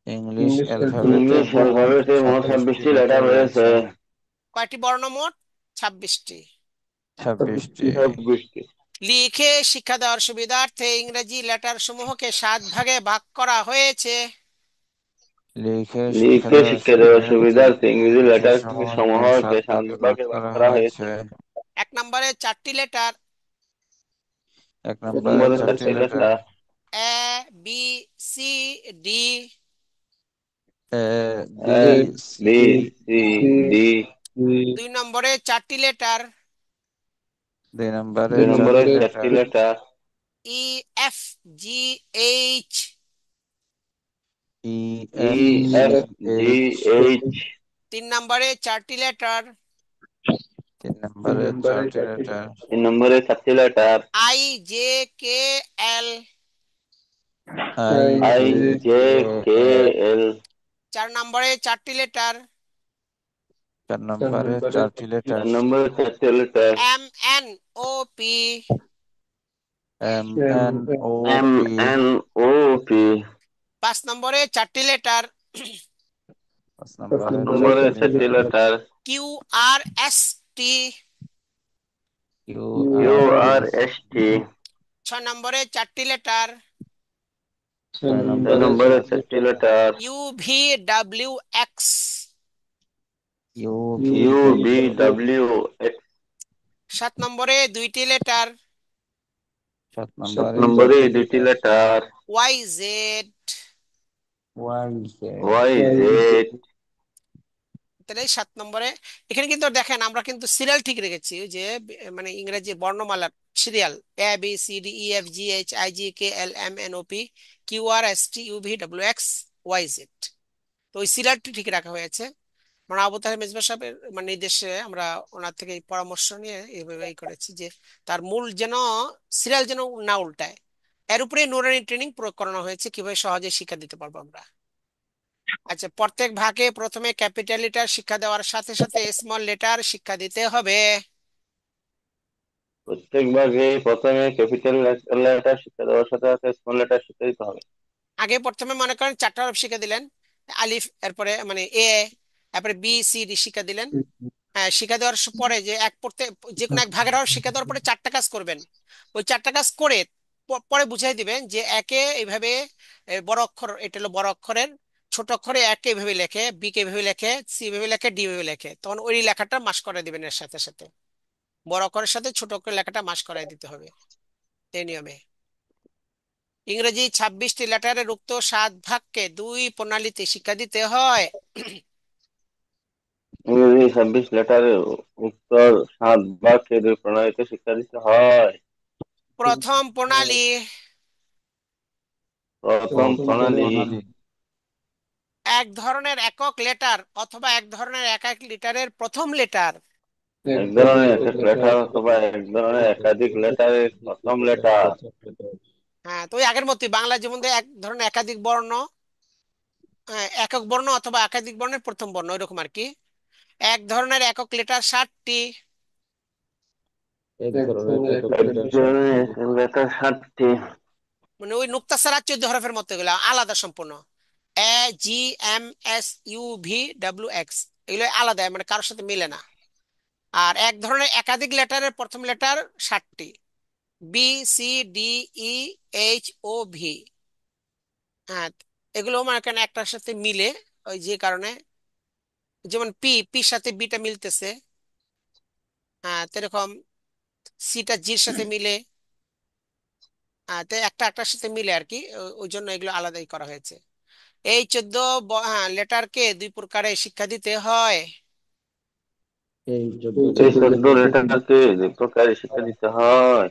ইংলিশ ইংলিশ অ্যালফাবেটে ইংলিশ মোট অ্যালফাবেটে মোট 26টি 26টি লেটার লেটার রয়েছে। রয়েছে। কয়টি বর্ণ মোট? 26টি। 26টি। 26টি। লিখে শিক্ষা দেওয়ার সুবিধার্থে ইংরেজি লেটার সমূহকে 7 ভাগে ভাগ করা হয়েছে। লিখে শিক্ষা লিখে দেওয়ার শিক্ষা দেওয়ার সুবিধার্থে সুবিধার্থে ইংরেজি লেটার লেটার সমূহকে সমূহকে সাত সাত ভাগে ভাগ ভাগে ভাগ করা করা হয়েছে। হয়েছে। 1 নম্বরে 4টি লেটার, এক এক নম্বরে নম্বরে 4টি 4টি letter, letter, A, B, C, D. A, B, A, C, B, C, D. D. 2 নম্বরে 4টি লেটার, 2 নম্বরে দুই নম্বরে 4টি 4টি লেটার, লেটার, ই, এফ, জি, এইচ। ই, ই, এফ, জি, এফ, জি, এইচ। এইচ। 3 নম্বরে 4টি লেটার, 3 নম্বরে 4টি লেটার, 3 নম্বরে 4টি letter, I, J, K, L. I, I, J, J, K, K, L. L. 4 নম্বরে 4টি লেটার, 4 নম্বরে 4টি লেটার, 4 নম্বরে 4টি লেটার, এম, এন, ও, পি। এম, এন, ও, এম, পি। এন, ও, পি। 5 নম্বরে 4টি লেটার, 5 নম্বরে 5 নম্বরে 4টি 4টি letter, letter, Q, R, S, T. U, U, R, R, S, S, T. T. 6 নম্বরে 4টি লেটার, 6 ছয় নম্বরে নম্বরে 4টি 4টি letter, letter, U, V, W, X. U, V, U, B, W, W, X. 7 নম্বরে 2টি লেটার, সাত সাত নম্বরে নম্বরে দুইটি letter Y Z. Y Y Z. তাহলে 7 নম্বরে এখানে কিন্তু দেখেন আমরা কিন্তু সিরিয়াল ঠিক রেখেছি, ওই যে মানে ইংরেজি বর্ণমালার serial, ABCDEFGHIJKLMNOP QRSTUV WX YZ। তো ওই সিরিয়ালটি ঠিক রাখা হয়েছে। মানে আবু তাহের মেজবা সাহেবের মানে নির্দেশে আমরা ওনার থেকে এই পরামর্শ নিয়ে এইভাবেই করেছি যে তার মূল যেন সিরিয়াল যেন না উল্টায়। এর উপরে নুরানি ট্রেনিং প্রয়োগ করানো হয়েছে কিভাবে সহজে শিক্ষা দিতে পারবো আমরা। আচ্ছা, প্রত্যেক ভাগে প্রথমে ক্যাপিটাল লেটার শিক্ষা দেওয়ার সাথে সাথে স্মল লেটার শিক্ষা দিতে হবে। প্রত্যেক ভাগে প্রথমে ক্যাপিটাল লেটার শিক্ষা দেওয়ার সাথে সাথে স্মল লেটার শিক্ষা দিতে হবে। আগে প্রথমে মনে করেন 4টা হরফ শিক্ষা দিলেন, আলিফ, এরপরে মানে এ, তারপরে BCD শিক্ষা দিলেন। হ্যাঁ, শিক্ষা দেওয়ার পরে যে এক পড়তে যে কোনো এক ভাগের হরফ শিক্ষা দেওয়ার পরে 4টা কাজ করবেন। ওই 4টা কাজ করে পরে বুঝাই দিবেন যে একে এইভাবে বড় অক্ষর, এটা হলো বড় অক্ষরের, ছোট অক্ষরে একে এইভাবে লেখে, বি কে এইভাবে লেখে, সি এইভাবে লেখে, ডি এইভাবে লেখে, তখন ওই লেখাটা মাস করে দিবেন এর সাথে সাথে। বড় অক্ষরের সাথে ছোট অক্ষরের লেখাটা মাস করাই দিতে হবে এই নিয়মে। ইংরেজি 26টি লেটারের উক্ত 7 ভাগকে 2 প্রণালীতে শিক্ষা দিতে হয়। ইংরেজি 26 লেটারের উত্তর 7 ভাগকে 2 প্রণালীতে শিক্ষা দিতে হয়। প্রথম প্রণালী, প্রথম প্রণালী এক ধরনের একক লেটার অথবা এক ধরনের একাধিক লেটারের প্রথম লেটার। এক ধরনের একক লেটার অথবা এক ধরনের একাধিক লেটারের প্রথম লেটার। হ্যাঁ, তো ওই আগের মতোই বাংলা যেমন দেয় এক ধরনের একাধিক বর্ণ, একক বর্ণ অথবা একাধিক বর্ণের প্রথম বর্ণ, এরকম আর কি। এক ধরনের একক লেটার 60টি। এক ধরনের একক এক লেটার ধরনের একক লেটার 60টি। মানে ওই নুক্তা ছাড়া 14 হরফের মতো, এগুলো আলাদা সম্পূর্ণ। AGMSUVWX এগুলো আলাদা, মানে কারোর সাথে মিলে না। আর এক ধরনের একাধিক লেটারের প্রথম লেটার 60টি। BCDEHOV। হ্যাঁ, এগুলো মানে কেন একটার সাথে মিলে, ওই যে কারণে, যেমন পির সাথে বিটা মিলতেছে, হ্যাঁ এরকম সিটা জির সাথে মিলে, তো একটা একটার সাথে মিলে আর কি, ওই জন্য এগুলো আলাদাই করা হয়েছে। এই 14 হ্যাঁ লেটারকে 2 প্রকারে শিক্ষা দিতে হয়। এই চোদ্দ এই লেটার 14 লেটারকে 2 প্রকারে শিক্ষা দিতে হয়।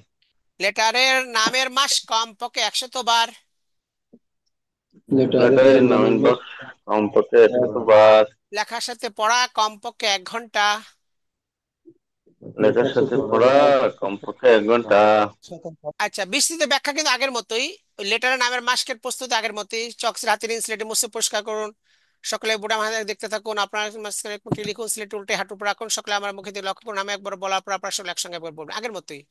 লেটারের নামের মাস কমপক্ষে 100 বার। লেটারের নামের বক্স কমপক্ষে 100 বার। লেখার সাথে পড়া কমপক্ষে 1 ঘন্টা। লেখার সাথে পড়া কমপক্ষে 1 ঘন্টা। আচ্ছা, বিস্তৃত ব্যাখ্যা কিন্তু আগের মতোই। ওই লেটারের নামের মাসকের প্রস্তুতি আগের মতোই। চকস হাতের স্লেটে মুছে পরিষ্কার করুন। সকলে বুড়া মাথা দেখতে থাকুন, আপনার মাঝখানে একটি লিখুন, স্লেট উল্টে হাঁটু উপর রাখুন, সকলে আমার মুখে দিয়ে লক্ষ্য করুন, আমি একবার বলার পর আপনার সকলে একসঙ্গে একবার বলবেন, আগের মতোই।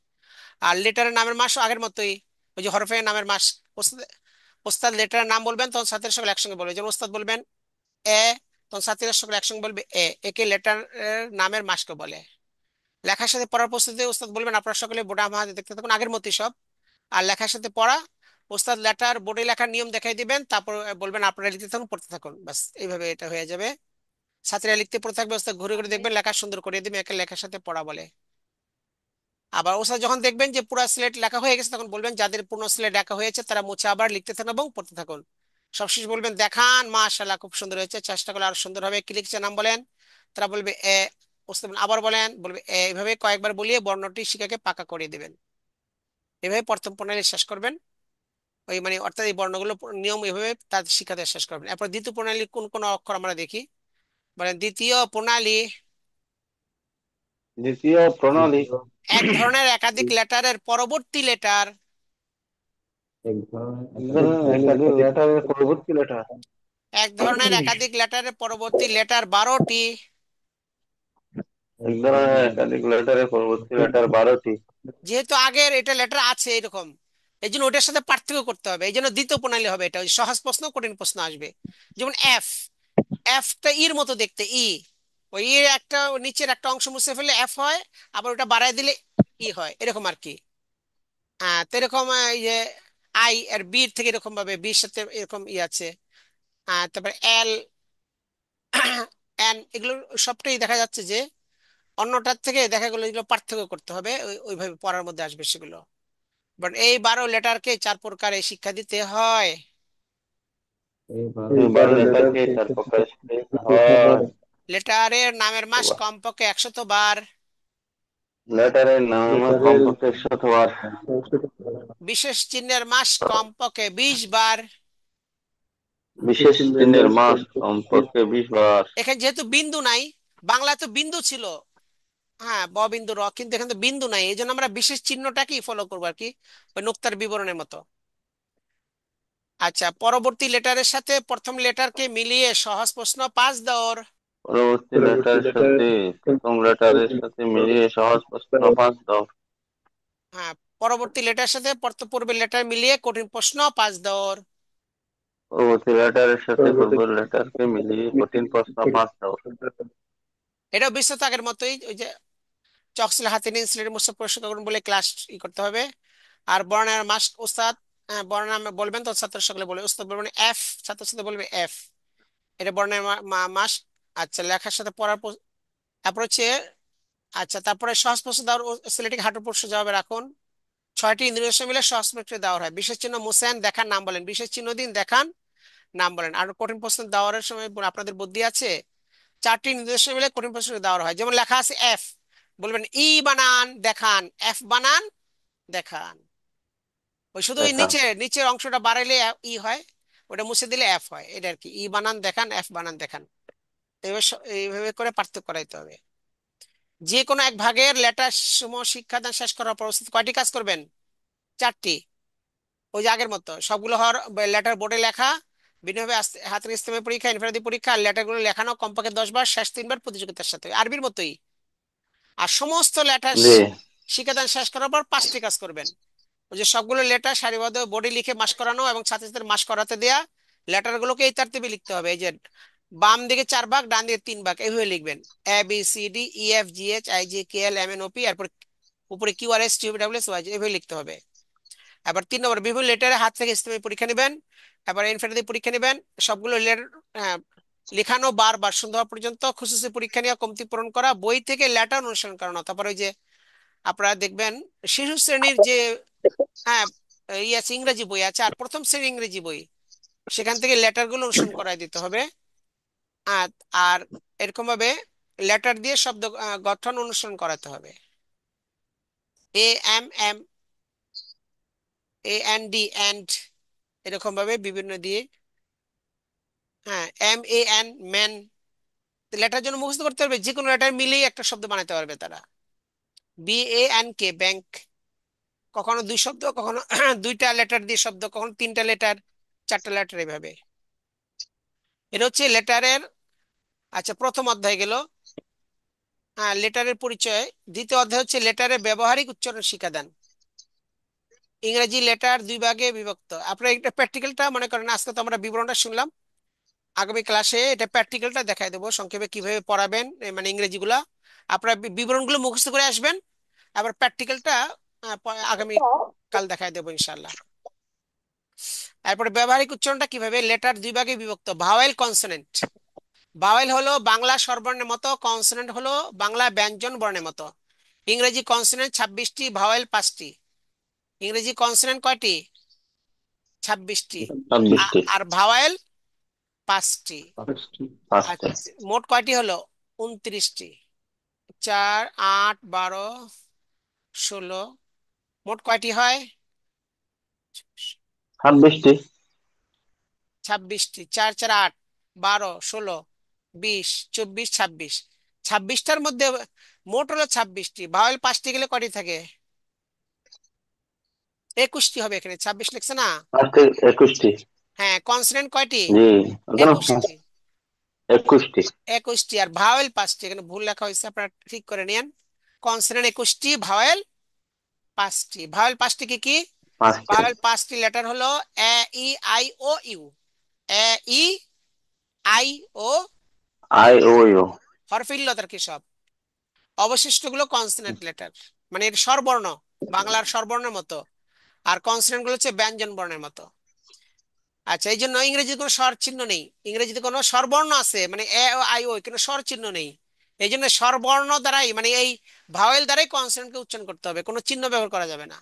আর লেটারের নামের মাস আগের মতোই, ওই যে হরফের নামের মাস। ওস্তাদ ওস্তাদ লেটারের নাম বলবেন, তখন ছাত্রীরা সকলে একসঙ্গে বলবে। যেমন ওস্তাদ বলবেন এ, তখন ছাত্রীরা সকলে একসঙ্গে বলবে এ। একে লেটার নামের মাসকে বলে। লেখার সাথে পড়ার প্রস্তুতি ওস্তাদ বলবেন, আপনারা সকলে বোর্ডে আমার হাতে দেখতে থাকুন, আগের মতোই সব। আর লেখার সাথে পড়া, ওস্তাদ লেটার বোর্ডে লেখার নিয়ম দেখাই দিবেন, তারপর বলবেন আপনারা লিখতে থাকুন, পড়তে থাকুন, বাস এইভাবে এটা হয়ে যাবে। ছাত্রীরা লিখতে পড়ে থাকবে, ওস্তাদ ঘুরে ঘুরে দেখবেন, লেখা সুন্দর করে দিবেন, একে লেখার সাথে পড়া বলে। আবার ওস্তাদ যখন দেখবেন যে পুরো স্লেট লেখা হয়ে গেছে, তখন বলবেন যাদের পূর্ণ স্লেট লেখা হয়েছে তারা মুছে আবার লিখতে থাকুন এবং পড়তে থাকুন। সবশেষ বলবেন দেখান মাশাআল্লাহ খুব সুন্দর হয়েছে, চেষ্টা করলে আরো সুন্দর হবে, কি লিখছে নাম বলেন। তারা বলবে এ। ওস্তাদ আবার বলেন, বলবে এ। এইভাবে কয়েকবার বলিয়ে বর্ণটি শিক্ষাকে পাকা করে দিবেন। এভাবে প্রথম প্রণালী শেষ করবেন। ওই মানে অর্থাৎ এই বর্ণগুলো নিয়ম এভাবে তার শিক্ষাতে শেষ করবেন। এরপর দ্বিতীয় প্রণালী কোন কোন অক্ষর আমরা দেখি, বলেন দ্বিতীয় প্রণালী। দ্বিতীয় প্রণালী এক ধরনের একাধিক লেটারের পরবর্তী লেটার। এক ধরনের এক ধরনের একাধিক লেটারের পরবর্তী লেটার। এক ধরনের একাধিক লেটারের পরবর্তী লেটার 12টি। এক ধরনের একাধিক লেটারের পরবর্তী লেটার 12টি। যেহেতু আগের এটা লেটার আছে এরকম, এই জন্য ওটার সাথে পার্থক্য করতে হবে, এই জন্য দ্বিতীয় প্রণালী হবে এটা। ওই সহজ প্রশ্ন কঠিন প্রশ্ন আসবে। যেমন এফ, এফটা ইর মতো দেখতে, ই। ওই এর একটা নিচের একটা অংশ মুছে ফেলে এফ হয়, আবার ওটা বাড়ায় দিলে ই হয়, এরকম আর কি। তো এরকম এই যে আই আর বি থেকে এরকম ভাবে বির সাথে এরকম ই আছে। তারপরে এল, এন, এগুলো সবটাই দেখা যাচ্ছে যে অন্যটার থেকে দেখা গেলো এগুলো পার্থক্য করতে হবে, ওইভাবে পড়ার মধ্যে আসবে সেগুলো। বাট এই 12 লেটারকে 4 প্রকারে শিক্ষা দিতে হয়। এই এই 12 লেটারকে 4 প্রকারে শিখতে হয়। লেটারের নামের মাস কমপক্ষে 100 বার। লেটারের নাম কমপক্ষে 100 বার। বিশেষ চিহ্নের মাস কমপক্ষে 20 বার। বিশেষ চিহ্নের মাস কমপক্ষে 20 বার। এখানে যেহেতু বিন্দু নাই, বাংলা তো বিন্দু ছিল, হ্যাঁ, ব বিন্দু র, কিন্তু এখানে তো বিন্দু নাই, এই জন্য আমরা বিশেষ চিহ্নটাকেই ফলো করবো আর কি, ওই নোক্তার বিবরণের মতো। আচ্ছা, পরবর্তী লেটারের সাথে প্রথম লেটারকে মিলিয়ে সহজ প্রশ্ন 5 দৌড়। পরবর্তী লেটারের সাথে প্রথম লেটারের সাথে মিলিয়ে সহজ প্রশ্ন 5 দাও। হ্যাঁ, পরবর্তী লেটারের সাথে পূর্বের লেটার মিলিয়ে কঠিন প্রশ্ন 5 দৌড়। পরবর্তী লেটারের সাথে পূর্বের লেটারকে মিলিয়ে কঠিন প্রশ্ন 5 দাও। এটাও বিশ্বত আগের মতোই, ওই যে চকসিল হাতে নিন স্লেটের মুছে পরিষ্কার করুন বলে ক্লাস করতে হবে। আর বর্ণের মাস ওস্তাদ, হ্যাঁ, বর্ণের নামে বলবেন তো ছাত্র সকলে বলে, ওস্তাদ বলবেন এফ, ছাত্র সাথে বলবে এফ। এটা বর্ণের মাস। আচ্ছা, লেখার সাথে পড়ার তারপর হচ্ছে, আচ্ছা, তারপরে সহজ প্রশ্ন দেওয়ার সিলেটিক হাঁটু প্রশ্ন জবাবে রাখুন। 6টি ইন্দ্রিয় মিলে সহজ প্রশ্ন দেওয়া হয়। বিশেষ চিহ্ন মুছেন, দেখান, নাম বলেন। বিশেষ চিহ্ন দিন, দেখান, নাম বলেন। আর কঠিন প্রশ্ন দেওয়ার সময় আপনাদের বুদ্ধি আছে, 4টি নির্দেশ মিলে কঠিন প্রশ্ন দেওয়া হয়। যেমন লেখা আছে এফ, বলবেন ই বানান, দেখান, এফ বানান, দেখান। ওই শুধু ওই দেখা। নিচে নিচের অংশটা বাড়াইলে ই হয়, ওটা মুছে দিলে এফ হয়। এটা আর কি, ই বানান দেখান, এফ বানান দেখান। এইভাবে এইভাবে করে পার্থক্য করাইতে হবে। যে কোনো এক ভাগের লেটার সমূহ শিক্ষাদান শেষ করার পর কয়টি কাজ করবেন? 4টি। ওই যে আগের মতো সবগুলো হওয়ার লেটার বোর্ডে লেখা, বিভিন্নভাবে হাতের ইস্তেমে পরীক্ষা, ইনফিনিটি পরীক্ষা, আর লেটারগুলো লেখানো কমপক্ষে 10 বার, শেষ 3 বার প্রতিযোগিতার সাথে, আরবির মতোই। আর সমস্ত লেটার জি। শিক্ষাদান শেষ করার পর 5টি কাজ করবেন। ওই যে সবগুলো লেটার সারিবদ্ধ বোর্ডে লিখে মাস করানো এবং ছাত্রছাত্রীদের মাস করাতে দেয়া। লেটারগুলোকে এই তারতিবে লিখতে হবে, এই যে বাম দিকে 4 ভাগ, ডান দিকে 3 ভাগ, এইভাবে লিখবেন। ABCDEFGHIJKLMNOP, এরপর উপরে QRS TUV WS YZ, এইভাবে লিখতে হবে। এবার 3 নম্বর, বিভিন্ন লেটারে হাত থেকে ইসলামী পরীক্ষা নেবেন। এবার ইনফিনিটি পরীক্ষা নেবেন। সবগুলো লেটার লেখানো বারবার সুন্দর হওয়া পর্যন্ত খুশুসি পরীক্ষা নেওয়া, কমতি পূরণ করা, বই থেকে লেটার অনুসরণ করানো। তারপর ওই যে আপনারা দেখবেন শিশু শ্রেণীর যে, হ্যাঁ, ইয়ে আছে, ইংরেজি বই আছে, আর প্রথম শ্রেণীর ইংরেজি বই, সেখান থেকে লেটার গুলো অনুসরণ করাই দিতে হবে। আর আর এরকম ভাবে লেটার দিয়ে শব্দ গঠন অনুসরণ করাতে হবে। AMM, AND, অ্যান্ড, এরকম ভাবে বিভিন্ন দিয়ে, হ্যাঁ, MAN, ম্যান। লেটার জন্য মুখস্থ করতে পারবে, যে কোনো লেটার মিলেই একটা শব্দ বানাতে পারবে তারা। BANK, bank. কখনো 2 শব্দ, কখনো 2টা লেটার দিয়ে শব্দ, কখনো 3টা লেটার, 4টা লেটার, এভাবে। এটা হচ্ছে লেটারের, আচ্ছা, প্রথম অধ্যায় গেল। হ্যাঁ, লেটারের পরিচয়। দ্বিতীয় অধ্যায় হচ্ছে লেটারের ব্যবহারিক উচ্চারণ শিক্ষাদান। ইংরেজি লেটার 2 ভাগে বিভক্ত। আপনারা এটা প্র্যাকটিক্যালটা মনে করেন, আজকে তো আমরা বিবরণটা শুনলাম, আগামী ক্লাসে এটা প্র্যাকটিক্যালটা দেখাই দেবো সংক্ষেপে কিভাবে পড়াবেন, মানে ইংরেজিগুলা। আপনারা বিবরণগুলো মুখস্থ করে আসবেন, আবার প্র্যাকটিক্যালটা আগামী কাল দেখাই দেবো ইনশাল্লাহ। এরপরে ব্যবহারিক উচ্চারণটা কিভাবে, লেটার 2 ভাগে বিভক্ত। Vowel, consonant. ভাওয়েল হলো বাংলা স্বরবর্ণের মতো, কনসোনেন্ট হলো বাংলা ব্যঞ্জন বর্ণের মতো। ইংরেজি কনসোনেন্ট 26টি, ভাওয়েল 5টি। ইংরেজি কনসোনেন্ট কয়টি? 26টি। 26টি। আর ভাওয়েল 5টি। 5টি। আচ্ছা, মোট কয়টি হলো? 29টি। 4, 8, 12, 16, মোট কয়টি হয়? 26টি। 26টি। 4, 4, 8, 12, 16, 20, 24, 26। 26টার মধ্যে মোট হলো 26টি, ভাওয়েল 5টি গেলে কয়টি থাকে? 21টি হবে, এখানে 26 লিখছে না। 21টি। হ্যাঁ, কনসোনেন্ট কয়টি? জি। ওখানে 21টি। 21টি। 21টি, আর ভাওয়েল 5টি, এখানে ভুল লেখা হয়েছে, আপনারা ঠিক করে নিন। কনসোনেন্ট 21টি, ভাওয়েল 5টি। ভাওয়েল 5টি কি কি? 5টি। ভাওয়েল 5টি লেটার হলো A, E, I, O, U. A, E, I, O, I O U. হরফিল্লতার কি সব। অবশিষ্টগুলো কনসোনেন্ট লেটার, মানে এর স্বরবর্ণ, বাংলার স্বরবর্ণের মতো। আর কনসোনেন্ট গুলো হচ্ছে ব্যঞ্জন বর্ণের মতো। আচ্ছা, এই জন্য ইংরেজিতে কোনো স্বর চিহ্ন নেই। ইংরেজিতে কোনো স্বরবর্ণ আছে, মানে এ ও আই ও, কিন্তু স্বর চিহ্ন নেই। এই জন্য স্বরবর্ণ দ্বারাই, মানে এই ভাওয়েল দ্বারাই কনসোনেন্টকে উচ্চারণ করতে হবে, কোনো চিহ্ন ব্যবহার করা যাবে না।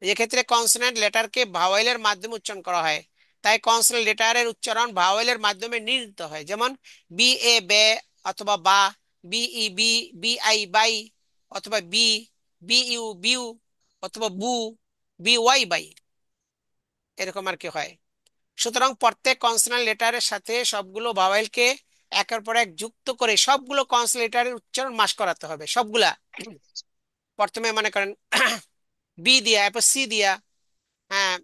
এক্ষেত্রে কনসোনেন্ট লেটারকে ভাওয়েলের মাধ্যমে উচ্চারণ করা হয়, তাই কনসোনেন্ট লেটারের উচ্চারণ ভাওয়েলের মাধ্যমে নির্ণীত হয়। যেমন বি এ বে, অথবা বা, বি ই বি, বি আই বাই, অথবা বি, বি ইউ বিউ, অথবা বু, বি ওয়াই বাই, এরকম আর কি হয়। সুতরাং প্রত্যেক কনসোনেন্ট লেটারের সাথে সবগুলো ভাওয়েলকে একের পর এক যুক্ত করে সবগুলো কনসোনেন্ট লেটারের উচ্চারণ মাস করাতে হবে সবগুলা। প্রথমে মনে করেন বি দিয়া, এরপর সি দিয়া, হ্যাঁ,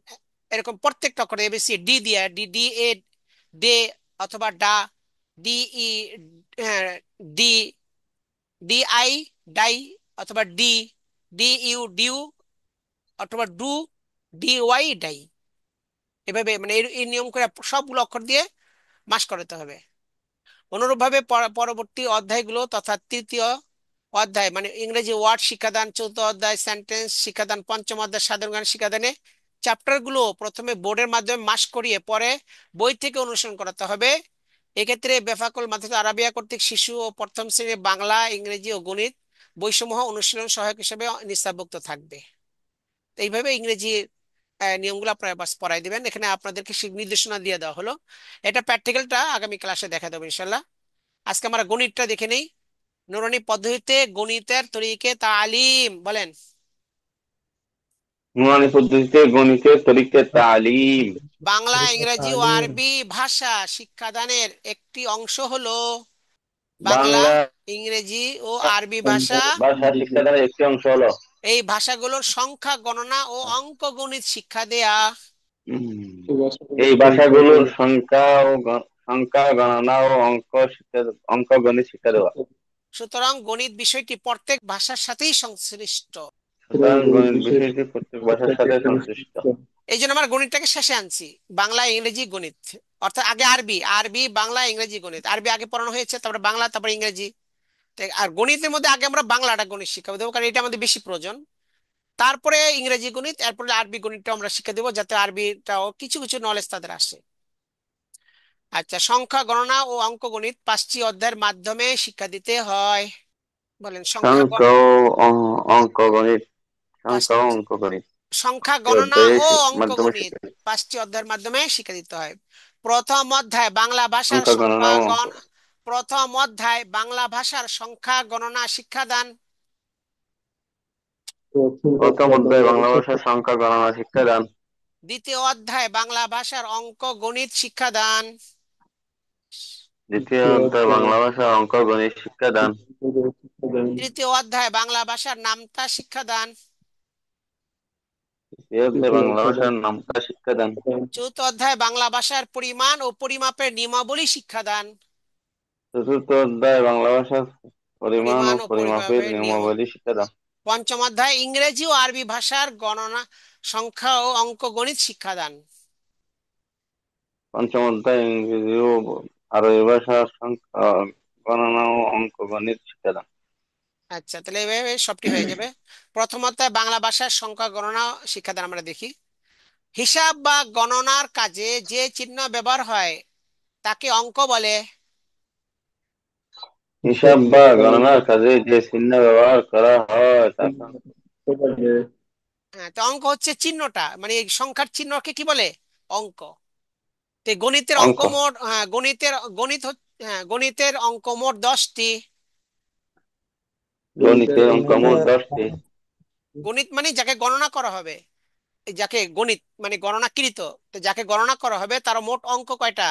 এরকম প্রত্যেকটা অক্ষর এবিসি, ডি দিয়া, ডি ডি এ ডে, অথবা ডা, ডি ই, হ্যাঁ, ডি, ডি আই ডাই, অথবা ডি, ডি ইউ ডিউ, অথবা ডু, ডি ওয়াই ডাই। এভাবে মানে এই নিয়ম করে সবগুলো অক্ষর দিয়ে মাস করাতে হবে। অনুরূপভাবে পরবর্তী অধ্যায়গুলো তথা তৃতীয় অধ্যায় মানে ইংরেজি ওয়ার্ড শিক্ষাদান, চতুর্থ অধ্যায় সেন্টেন্স শিক্ষাদান, পঞ্চম অধ্যায় সাধারণ জ্ঞান শিক্ষাদানে চ্যাপ্টার গুলো প্রথমে বোর্ডের মাধ্যমে মাস করিয়ে পরে বই থেকে অনুসরণ করাতে হবে। এক্ষেত্রে বেফাকুল মাদ্রাসা আরাবিয়া কর্তৃক শিশু ও প্রথম শ্রেণীর বাংলা, ইংরেজি ও গণিত বইসমূহ অনুশীলন সহায়ক হিসেবে নিস্তারভুক্ত থাকবে। তো এইভাবে ইংরেজি নিয়মগুলো আপনারা বাস পড়াই দিবেন। এখানে আপনাদেরকে নির্দেশনা দিয়ে দেওয়া হলো। এটা প্র্যাকটিক্যালটা আগামী ক্লাসে দেখা দেবো ইনশাল্লাহ। আজকে আমরা গণিতটা দেখে নেই। নুরানি পদ্ধতিতে গণিতের তরিকে তালিম বলেন। নুরানি পদ্ধতিতে গণিতের তরিকে তালিম। বাংলা, তরিকা ইংরেজি ও তালিম। আরবি ভাষা শিক্ষাদানের একটি অংশ হলো বাংলা, বাংলা ইংরেজি ও আরবি ভাষা। ভাষা শিক্ষাদানের একটি অংশ হলো। এই ভাষাগুলোর সংখ্যা গণনা ও অঙ্ক গণিত শিক্ষা দেয়া। এই ভাষাগুলোর সংখ্যা গণনা ও অঙ্ক গণিত শিক্ষা দেওয়া। সুতরাং গণিত বিষয়টি প্রত্যেক ভাষার সাথেই সংশ্লিষ্ট। সুতরাং গণিত বিষয়টি প্রত্যেক ভাষার সাথে সংশ্লিষ্ট। এই জন্য আমরা গণিতটাকে শেষে আনছি, বাংলা, ইংরেজি, গণিত। অর্থাৎ আগে আরবি, আরবি, বাংলা, ইংরেজি, গণিত। আরবি আগে পড়ানো হয়েছে, তারপরে বাংলা, তারপরে ইংরেজি। আর গণিতের মধ্যে আগে আমরা বাংলাটা গণিত শিক্ষা দেবো, কারণ এটা আমাদের বেশি প্রয়োজন। তারপরে ইংরেজি গণিত, এরপরে আরবি গণিতটা আমরা শিক্ষা দেবো, যাতে আরবিটাও কিছু কিছু নলেজ তাদের আসে। আচ্ছা, সংখ্যা গণনা ও অঙ্ক গণিত 5টি অধ্যায়ের মাধ্যমে শিক্ষা দিতে হয়। বলেন সংখ্যা সংখ্যা ও অঙ্ক গণিত। সংখ্যা ও পাঁচ- অঙ্ক গণিত সংখ্যা এই গণনা অধ্যায়ে ও অঙ্ক মাধ্যমে গণিত শিক্ষা। 5টি অধ্যায়ের মাধ্যমে শিক্ষা দিতে হয়। প্রথম অধ্যায় বাংলা ভাষার সংখ্যা গণনা সংখ্যা ও অঙ্ক। প্রথম অধ্যায় বাংলা ভাষার সংখ্যা গণনা শিক্ষাদান। প্রথম অধ্যায় বাংলা ভাষার সংখ্যা গণনা শিক্ষাদান। দ্বিতীয় অধ্যায় বাংলা ভাষার অঙ্ক গণিত শিক্ষাদান। দ্বিতীয় অধ্যায় বাংলা ভাষার অঙ্ক গণিত শিক্ষাদান। তৃতীয় অধ্যায় বাংলা ভাষার নামতা শিক্ষাদান। তৃতীয় অধ্যায় বাংলা ভাষার নামতা শিক্ষাদান। চতুর্থ অধ্যায় বাংলা ভাষার পরিমাণ ও পরিমাপের নিয়মাবলী শিক্ষাদান। চতুর্থ অধ্যায় বাংলা ভাষার পরিমাণ ও পরিমাণ ও পরিমাপের পরিমাপের নিয়ম। নিয়মাবলী শিক্ষাদান। পঞ্চম অধ্যায় ইংরেজি ও আরবি ভাষার গণনা, সংখ্যা ও অঙ্ক গণিত শিক্ষাদান। পঞ্চম অধ্যায় ইংরেজি ও আরবি ভাষার সংখ্যা গণনা ও অঙ্ক গণিত শিক্ষাদান। আচ্ছা, তাহলে এভাবে সবটি হয়ে যাবে। প্রথম অধ্যায় বাংলা ভাষার সংখ্যা গণনা শিক্ষাদান আমরা দেখি। হিসাব বা গণনার কাজে যে চিহ্ন ব্যবহার হয় তাকে অঙ্ক বলে। হিসাব বা গণনার কাজে যে চিহ্ন ব্যবহার করা হয় তাকে। হ্যাঁ, তো অঙ্ক হচ্ছে চিহ্নটা, মানে এই সংখ্যার চিহ্নকে কি বলে? অঙ্ক। তো গণিতের অঙ্ক অঙ্ক। মোট, হ্যাঁ, হ্যাঁ, গণিতের অঙ্ক মোট 10টি। গণিতের অঙ্ক মোট গণিতের 10টি। গণিত মানে যাকে গণনা করা হবে, এই যাকে গণিত মানে গণনাকৃত, তো যাকে গণনা করা হবে তার মোট অঙ্ক কয়টা?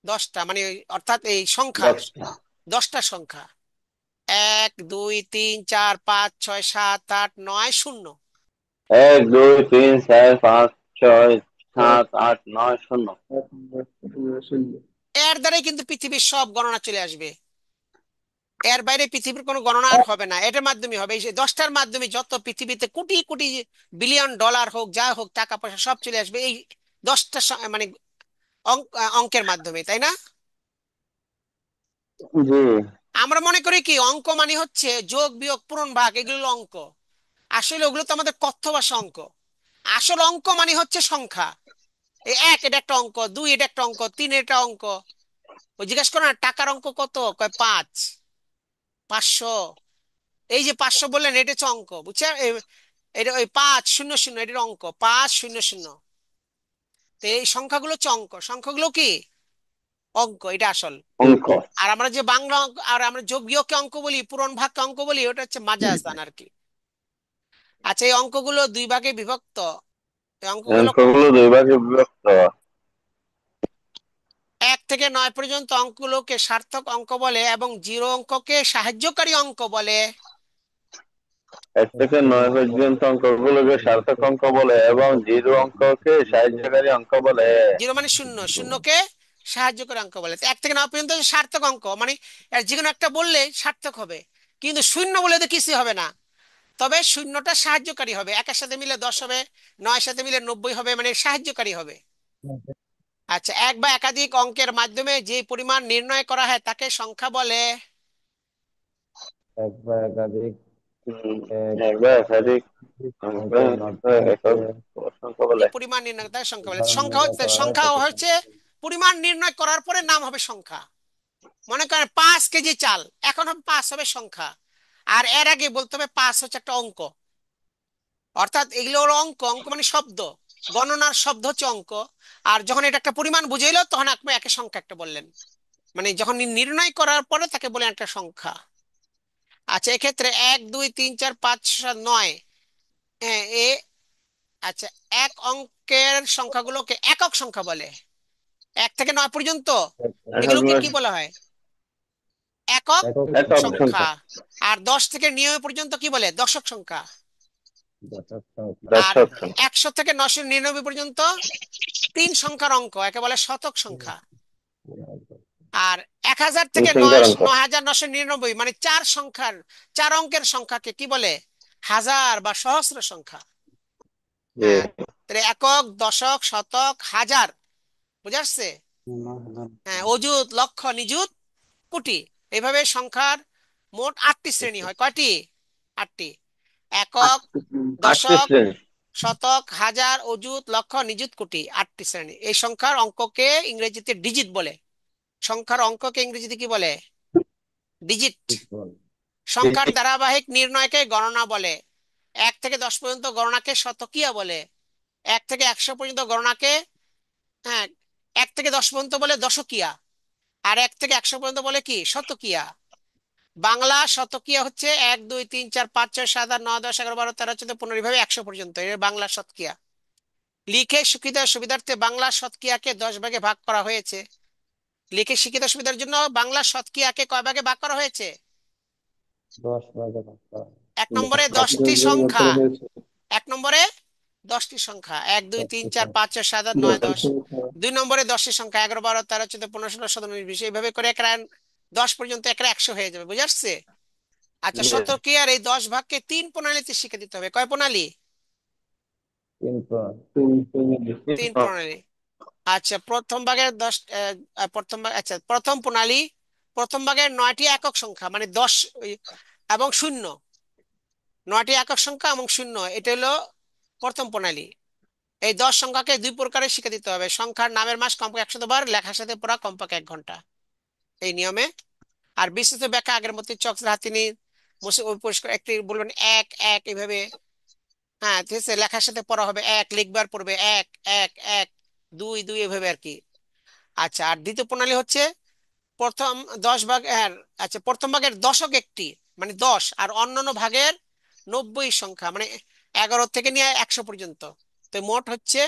10টা, মানে অর্থাৎ এই সংখ্যা 10টা। 10টা সংখ্যা। 1 2 3 4 5 6 7 8 9 0। 1 2 3 4 5 6 7 8 9 0। এর দ্বারাই কিন্তু পৃথিবীর সব গণনা চলে আসবে। এর বাইরে পৃথিবীর কোনো গণনা আর হবে না, এটার মাধ্যমে হবে। এই যে 10টার মাধ্যমে যত পৃথিবীতে কোটি কোটি বিলিয়ন ডলার হোক, যা হোক, টাকা পয়সা সব চলে আসবে এই 10টা মানে অঙ্কের মাধ্যমে, তাই না? জি। আমরা মনে করি কি অঙ্ক মানে হচ্ছে যোগ বিয়োগ পূরণ ভাগ, এগুলো হলো অঙ্ক। আসলে ওগুলো তো আমাদের কথ্য ভাষা অঙ্ক। আসল অঙ্ক মানে হচ্ছে সংখ্যা। এই 1 এটা একটা অঙ্ক, 2 এটা একটা অঙ্ক, 3 এটা অঙ্ক। ওই জিজ্ঞাসা করো না টাকার অঙ্ক কত, কয় 5, 500। এই যে 500 বললেন, এটা হচ্ছে অঙ্ক, বুঝছেন? এটা ওই 500 এটার অঙ্ক 500। তো এই সংখ্যাগুলো হচ্ছে অঙ্ক, সংখ্যাগুলো কি অঙ্ক, এটা আসল। অঙ্ক। আর আমরা যে বাংলা আর আমরা যোগীয়কে অঙ্ক বলি, পূরণ ভাগকে অঙ্ক বলি, ওটা হচ্ছে মাজাজান আর কি। আচ্ছা, এই অঙ্কগুলো দুই ভাগে বিভক্ত। এই অঙ্কগুলো অঙ্কগুলো দুই ভাগে বিভক্ত। 1 থেকে 9 পর্যন্ত অঙ্কগুলোকে সার্থক অঙ্ক বলে এবং 0 অঙ্ককে সাহায্যকারী অঙ্ক বলে। 1 থেকে 9 পর্যন্ত অঙ্কগুলোকে সার্থক অঙ্ক বলে এবং 0 অঙ্ককে সাহায্যকারী অঙ্ক বলে। 0 মানে শূন্য, শূন্যকে সাহায্যকারী অঙ্ক বলে। তো 1 থেকে 9 পর্যন্ত হচ্ছে সার্থক অঙ্ক, মানে এর যে কোনো একটা বললে সার্থক হবে, কিন্তু শূন্য বলে তো কিছু হবে না। তবে শূন্যটা সাহায্যকারী হবে, 1-এর সাথে মিলে 10 হবে, 9-এর সাথে মিলে 90 হবে, মানে সাহায্যকারী হবে। আচ্ছা, এক বা একাধিক অঙ্কের মাধ্যমে যে পরিমাণ নির্ণয় করা হয় তাকে সংখ্যা বলে। এক বা একাধিক হুম, এক একবার একাধিক অঙ্কের একক মাধ্যমে সংখ্যা বলে। যে পরিমাণ নির্ণয় তাকে সংখ্যা বলে। সাধারণ সংখ্যা নির্ণয় হচ্ছে, করা হয় সংখ্যা তাকে হচ্ছে সংখ্যা বলে। পরিমাণ নির্ণয় করার পরে নাম হবে সংখ্যা। মনে করেন 5 কেজি চাল, এখন হবে 5 হবে সংখ্যা, আর এর আগে বলতে হবে 5 হচ্ছে একটা অঙ্ক। অর্থাৎ এগুলো হলো অঙ্ক, অঙ্ক মানে শব্দ, গণনার শব্দ হচ্ছে অঙ্ক। আর যখন এটা একটা পরিমাণ বুঝাইলো তখন আপনি একে সংখ্যা একটা বললেন, মানে যখন নির্ণয় করার পরে তাকে বলে একটা সংখ্যা। আচ্ছা, এক্ষেত্রে 1 2 3 4 5 6 9, হ্যাঁ এ, আচ্ছা, এক অঙ্কের সংখ্যাগুলোকে একক সংখ্যা বলে। 1 থেকে 9 পর্যন্ত একক এগুলোকে কি নয়, বলা হয়? একক একক একক সংখ্যা, সংখ্যা। সংখ্যা। আর 10 থেকে 9 পর্যন্ত কি বলে? দশক সংখ্যা। দশক সংখ্যা, আর দশক সংখ্যা। 100 থেকে 999 পর্যন্ত 3 সংখ্যার অঙ্ক, একে বলে শতক সংখ্যা। আর 1000 তিন থেকে সংখ্যার নয় অঙ্ক। 9999, মানে 4 সংখ্যার, 4 অঙ্কের সংখ্যাকে কি বলে? হাজার বা সহস্র সংখ্যা। জি। হ্যাঁ, তাহলে একক, দশক, শতক, হাজার, বুঝা আসছে? হ্যাঁ, অযুত, লক্ষ, নিযুত, কোটি, এইভাবে সংখ্যার মোট 8টি শ্রেণী হয়। কয়টি? 8টি। একক, 8টি দশক, শ্রেণী। শতক, হাজার, অযুত, লক্ষ, নিযুত, কোটি, 8টি শ্রেণী। এই সংখ্যার অঙ্ককে ইংরেজিতে ডিজিট বলে। সংখ্যার অঙ্ককে ইংরেজিতে কি বলে? ডিজিট। সংখ্যার ধারাবাহিক নির্ণয়কে গণনা বলে। 1 থেকে 10 পর্যন্ত গণনাকে শতকীয়া বলে। 1 থেকে 100 পর্যন্ত গণনাকে, হ্যাঁ, 1 থেকে 10 পর্যন্ত বলে দশকিয়া। আর 1 থেকে 100 পর্যন্ত বলে কি? শতকিয়া। বাংলা শতকিয়া হচ্ছে 1 2 3 4 5 6 7 8 9 10 11 12 13 14 15 ভাবে 100 পর্যন্ত, এর বাংলা শতকিয়া। লিখে সুবিধার সুবিধার্থে বাংলা শতকিয়াকে 10 ভাগে ভাগ করা হয়েছে। লিখে শিক্ষিত সুবিধার জন্য বাংলা শতকিয়াকে কয় ভাগে ভাগ করা হয়েছে? 10 ভাগে ভাগ করা। 1 নম্বরে আপনি 10টি ভাগ সংখ্যা। করা হয়েছে। 1 নম্বরে 10টি সংখ্যা, 1 2 3 4 5 6 7 8 9 10টি 10। সংখ্যা। 2 নম্বরে 10টি সংখ্যা, 11 12 13 14 15 16 17 19 20, এইভাবে করে একরা 10 পর্যন্ত একরা 100 হয়ে যাবে, বুঝে আসছে? আচ্ছা, জি। শতকীয়ার এই 10 ভাগকে 3 প্রণালীতে শিখে দিতে হবে। কয় প্রণালী? 3 তিন প্রণালী। আচ্ছা, প্রথম ভাগের 10, প্রথম ভাগ, আচ্ছা, প্রথম প্রণালী, প্রথম ভাগের 9টি একক সংখ্যা, মানে 10 এবং শূন্য, 9টি একক সংখ্যা এবং শূন্য, এটা হলো প্রথম প্রণালী। এই 10 সংখ্যাকে 2 প্রকারে শিখে দিতে হবে। সংখ্যার নামের মাস কমপক্ষে 100 বার, লেখার সাথে পড়া কমপক্ষে 1 ঘন্টা, এই নিয়মে। আর বিস্তৃত ব্যাখ্যা আগের মতো চকস হাতিনি মুছে ওই পরিষ্কার একটি বলবেন, এক এক এইভাবে। হ্যাঁ, ঠিক আছে, লেখার সাথে পড়া হবে, এক লিখবার পড়বে, এক এক এক, দুই দুই, এভাবে আর কি। আচ্ছা, আর দ্বিতীয় প্রণালী হচ্ছে প্রথম 10 ভাগ, হ্যাঁ, আচ্ছা, প্রথম ভাগের দশক একটি, মানে 10, আর অন্যান্য ভাগের 90 সংখ্যা, মানে 11 থেকে নিয়ে 100 পর্যন্ত। তো মোট হচ্ছে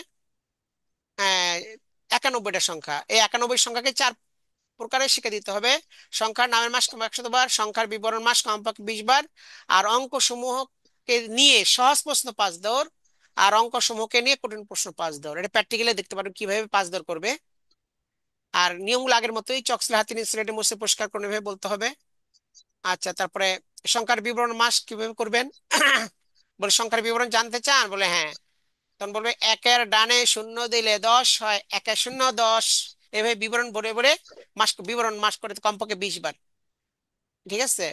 91টা সংখ্যা। এই 91 সংখ্যাকে 4 প্রকারে শিখে দিতে হবে। সংখ্যার নামের মাস কম 100 বার, সংখ্যার বিবরণ মাস কমপক্ষে 20 বার, আর অঙ্ক সমূহকে নিয়ে সহজ প্রশ্ন 5 দৌড়, আর অঙ্ক সমূহকে নিয়ে কঠিন প্রশ্ন 5 দৌড়। এটা প্র্যাকটিক্যালি দেখতে পারো কিভাবে 5 দৌড় করবে। আর নিয়মগুলো আগের মতোই, চকসলে হাতে স্লেটে মুছে পরিষ্কার করে নেবে বলতে হবে। আচ্ছা, তারপরে সংখ্যার বিবরণ মাস কিভাবে করবেন? বলে সংখ্যার বিবরণ জানতে চান? বলে হ্যাঁ। তখন বলবে 1-এর ডানে শূন্য দিলে 10 হয়, 1 0 10, এভাবে বিবরণ ভরে ভরে মাস, বিবরণ মাস করে কমপক্ষে 20 বার। ঠিক আছে,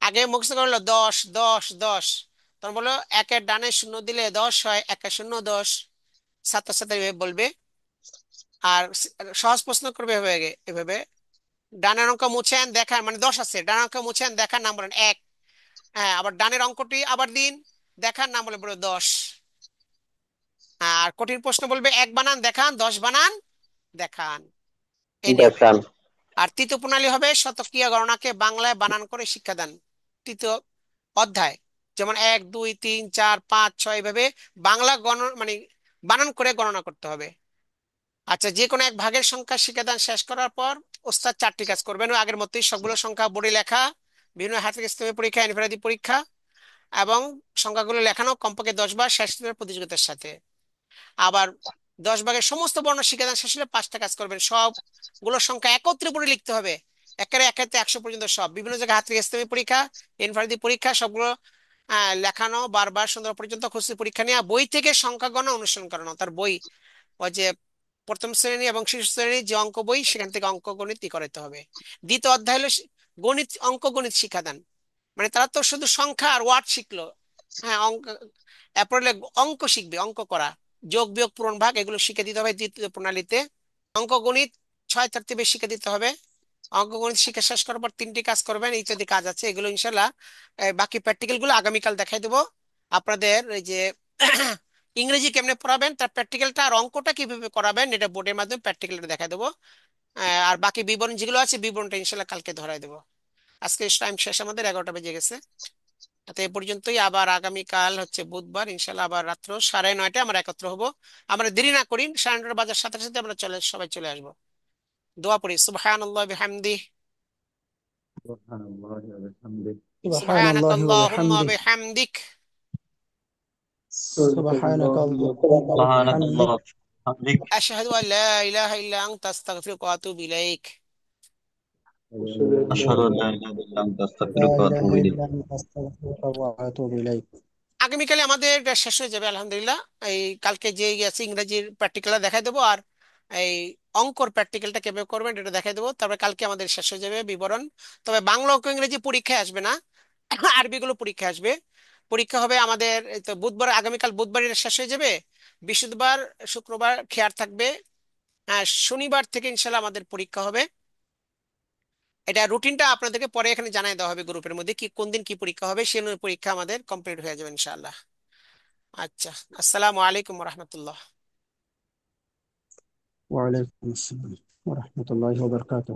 আগে মুখস্থ করলো 10 10 10, তখন বললো 1-এর ডানে শূন্য দিলে 10 হয়, 1 0 10, ছাত্রছাত্রী এভাবে বলবে। আর সহজ প্রশ্ন করবে এভাবে এভাবে, ডানের অঙ্ক মুছেন দেখান, মানে 10 আছে, ডানের অঙ্ক মুছেন দেখান, নাম বলেন 1। হ্যাঁ, আবার ডানের অঙ্কটি আবার দিন, দেখান, না বলে বলো 10। আর কঠিন প্রশ্ন বলবে 1 বানান দেখান, 10 বানান দেখান, এই নিয়মে। দেখান। আর তৃতীয় প্রণালী হবে শতক্রিয়া গণনাকে বাংলায় বানান করে শিক্ষাদান। তৃতীয় অধ্যায়, যেমন 1 2 3 4 5 6 এভাবে বাংলা মানে বানান করে গণনা করতে হবে। আচ্ছা, যে কোনো এক ভাগের সংখ্যা শিক্ষাদান শেষ করার পর ওস্তাদ 4টি কাজ করবেন, ওই আগের মতোই সবগুলো সংখ্যা বোর্ডে লেখা, বিভিন্ন হাতের ইসলামী পরীক্ষা, ইনফরাদি পরীক্ষা, এবং সংখ্যাগুলো লেখানো কমপক্ষে 10 বার শেষ প্রতিযোগিতার সাথে। আবার 10 ভাগের সমস্ত বর্ণ শিক্ষাদান শেষ হলে 5টা কাজ করবেন, সবগুলো সংখ্যা একত্রে পড়ে লিখতে হবে, একেবারে 1 থেকে 100 পর্যন্ত সব, বিভিন্ন জায়গায় হাতের ইসলামী পরীক্ষা, ইনফরাদি পরীক্ষা, সবগুলো লেখানো বারবার সুন্দর পর্যন্ত খুশি পরীক্ষা নিয়ে বই থেকে সংখ্যা গণনা অনুসরণ করানো। তার বই, ওই যে প্রথম শ্রেণী এবং শিশু শ্রেণীর যে অঙ্ক বই, সেখান থেকে অঙ্ক গণিত করাতে হবে। দ্বিতীয় অধ্যায় হলো গণিত, অঙ্ক গণিত শিক্ষাদান। মানে তারা তো শুধু সংখ্যা আর ওয়ার্ড শিখলো, হ্যাঁ অঙ্ক, এরপর হলো অঙ্ক শিখবে, অঙ্ক করা, যোগ বিয়োগ পূরণ ভাগ, এগুলো শিখে দিতে হবে দ্বিতীয় প্রণালীতে। অঙ্ক গণিত 6 থেকে বেশি শিখে দিতে হবে। অঙ্ক গণিত শিখে শেষ করার পর 3টি কাজ করবেন, ইত্যাদি কাজ আছে, এগুলো ইনশাল্লাহ বাকি প্র্যাকটিক্যাল গুলো আগামীকাল দেখাই দেবো আপনাদের। এই যে ইংরেজি কেমনে পড়াবেন তার প্র্যাকটিক্যালটা, আর অঙ্কটা কিভাবে করাবেন এটা বোর্ডের মাধ্যমে প্র্যাকটিক্যালটা দেখাই দেবো। আর বাকি বিবরণ যেগুলো আছে বিবরণটা ইনশাল্লাহ কালকে ধরাই দেবো। আজকে টাইম শেষ, আমাদের 11টা বেজে গেছে। তো এ পর্যন্তই, আবার আগামীকাল হচ্ছে বুধবার, ইনশাল্লাহ আবার রাত্র 9:30 আমরা একত্র হব। আমরা দেরি না করি, 9:30 বাজার সাথে সাথে আমরা সবাই চলে আসবো। দোয়া পড়ি, সুবহানাল্লাহ বিহামদি, সুবহানাল্লাহি ওয়া বিহামদিহি سبحان الله সুবহানাকাল্লাহুম্মা وبحمده বিহামদিক, سبحانك اللهم سبحانك وبحمدك اللهم وبحمدك আশহাদু আল্লা ইলাহা ইল্লা আনতা আস্তাগফিরুকা ওয়া আতুবু ইলাইক। أشهد أن لا إله إلا أنت لا أستغفرك إله وأتوب إليك إلا أنت أستغفرك وأتوب إليك আগামীকালে আমাদের এটা শেষ হয়ে যাবে আলহামদুলিল্লাহ। এই কালকে যে আছে ইংরেজির প্র্যাকটিক্যালটা দেখাই দেবো, আর এই অঙ্কর প্র্যাকটিক্যালটা কিভাবে করবেন এটা দেখাই দেবো, তারপরে কালকে আমাদের শেষ হয়ে যাবে বিবরণ। তবে বাংলা অঙ্ক ইংরেজি পরীক্ষায় আসবে না, আরবিগুলো পরীক্ষা আসবে। পরীক্ষা হবে আমাদের এই তো বুধবার, আগামীকাল বুধবার এটা শেষ হয়ে যাবে, বৃহস্পতিবার শুক্রবার খেয়ার থাকবে, শনিবার থেকে ইনশাল্লাহ আমাদের পরীক্ষা হবে। এটা রুটিনটা আপনাদেরকে পরে এখানে জানাই দেওয়া হবে গ্রুপের মধ্যে, কি কোন দিন কি পরীক্ষা হবে, সেই অনুযায়ী পরীক্ষা আমাদের কমপ্লিট হয়ে যাবে ইনশাআল্লাহ। আচ্ছা, আসসালামু আলাইকুম রহমতুল্লাহ। وعليكم السلام ورحمة الله وبركاته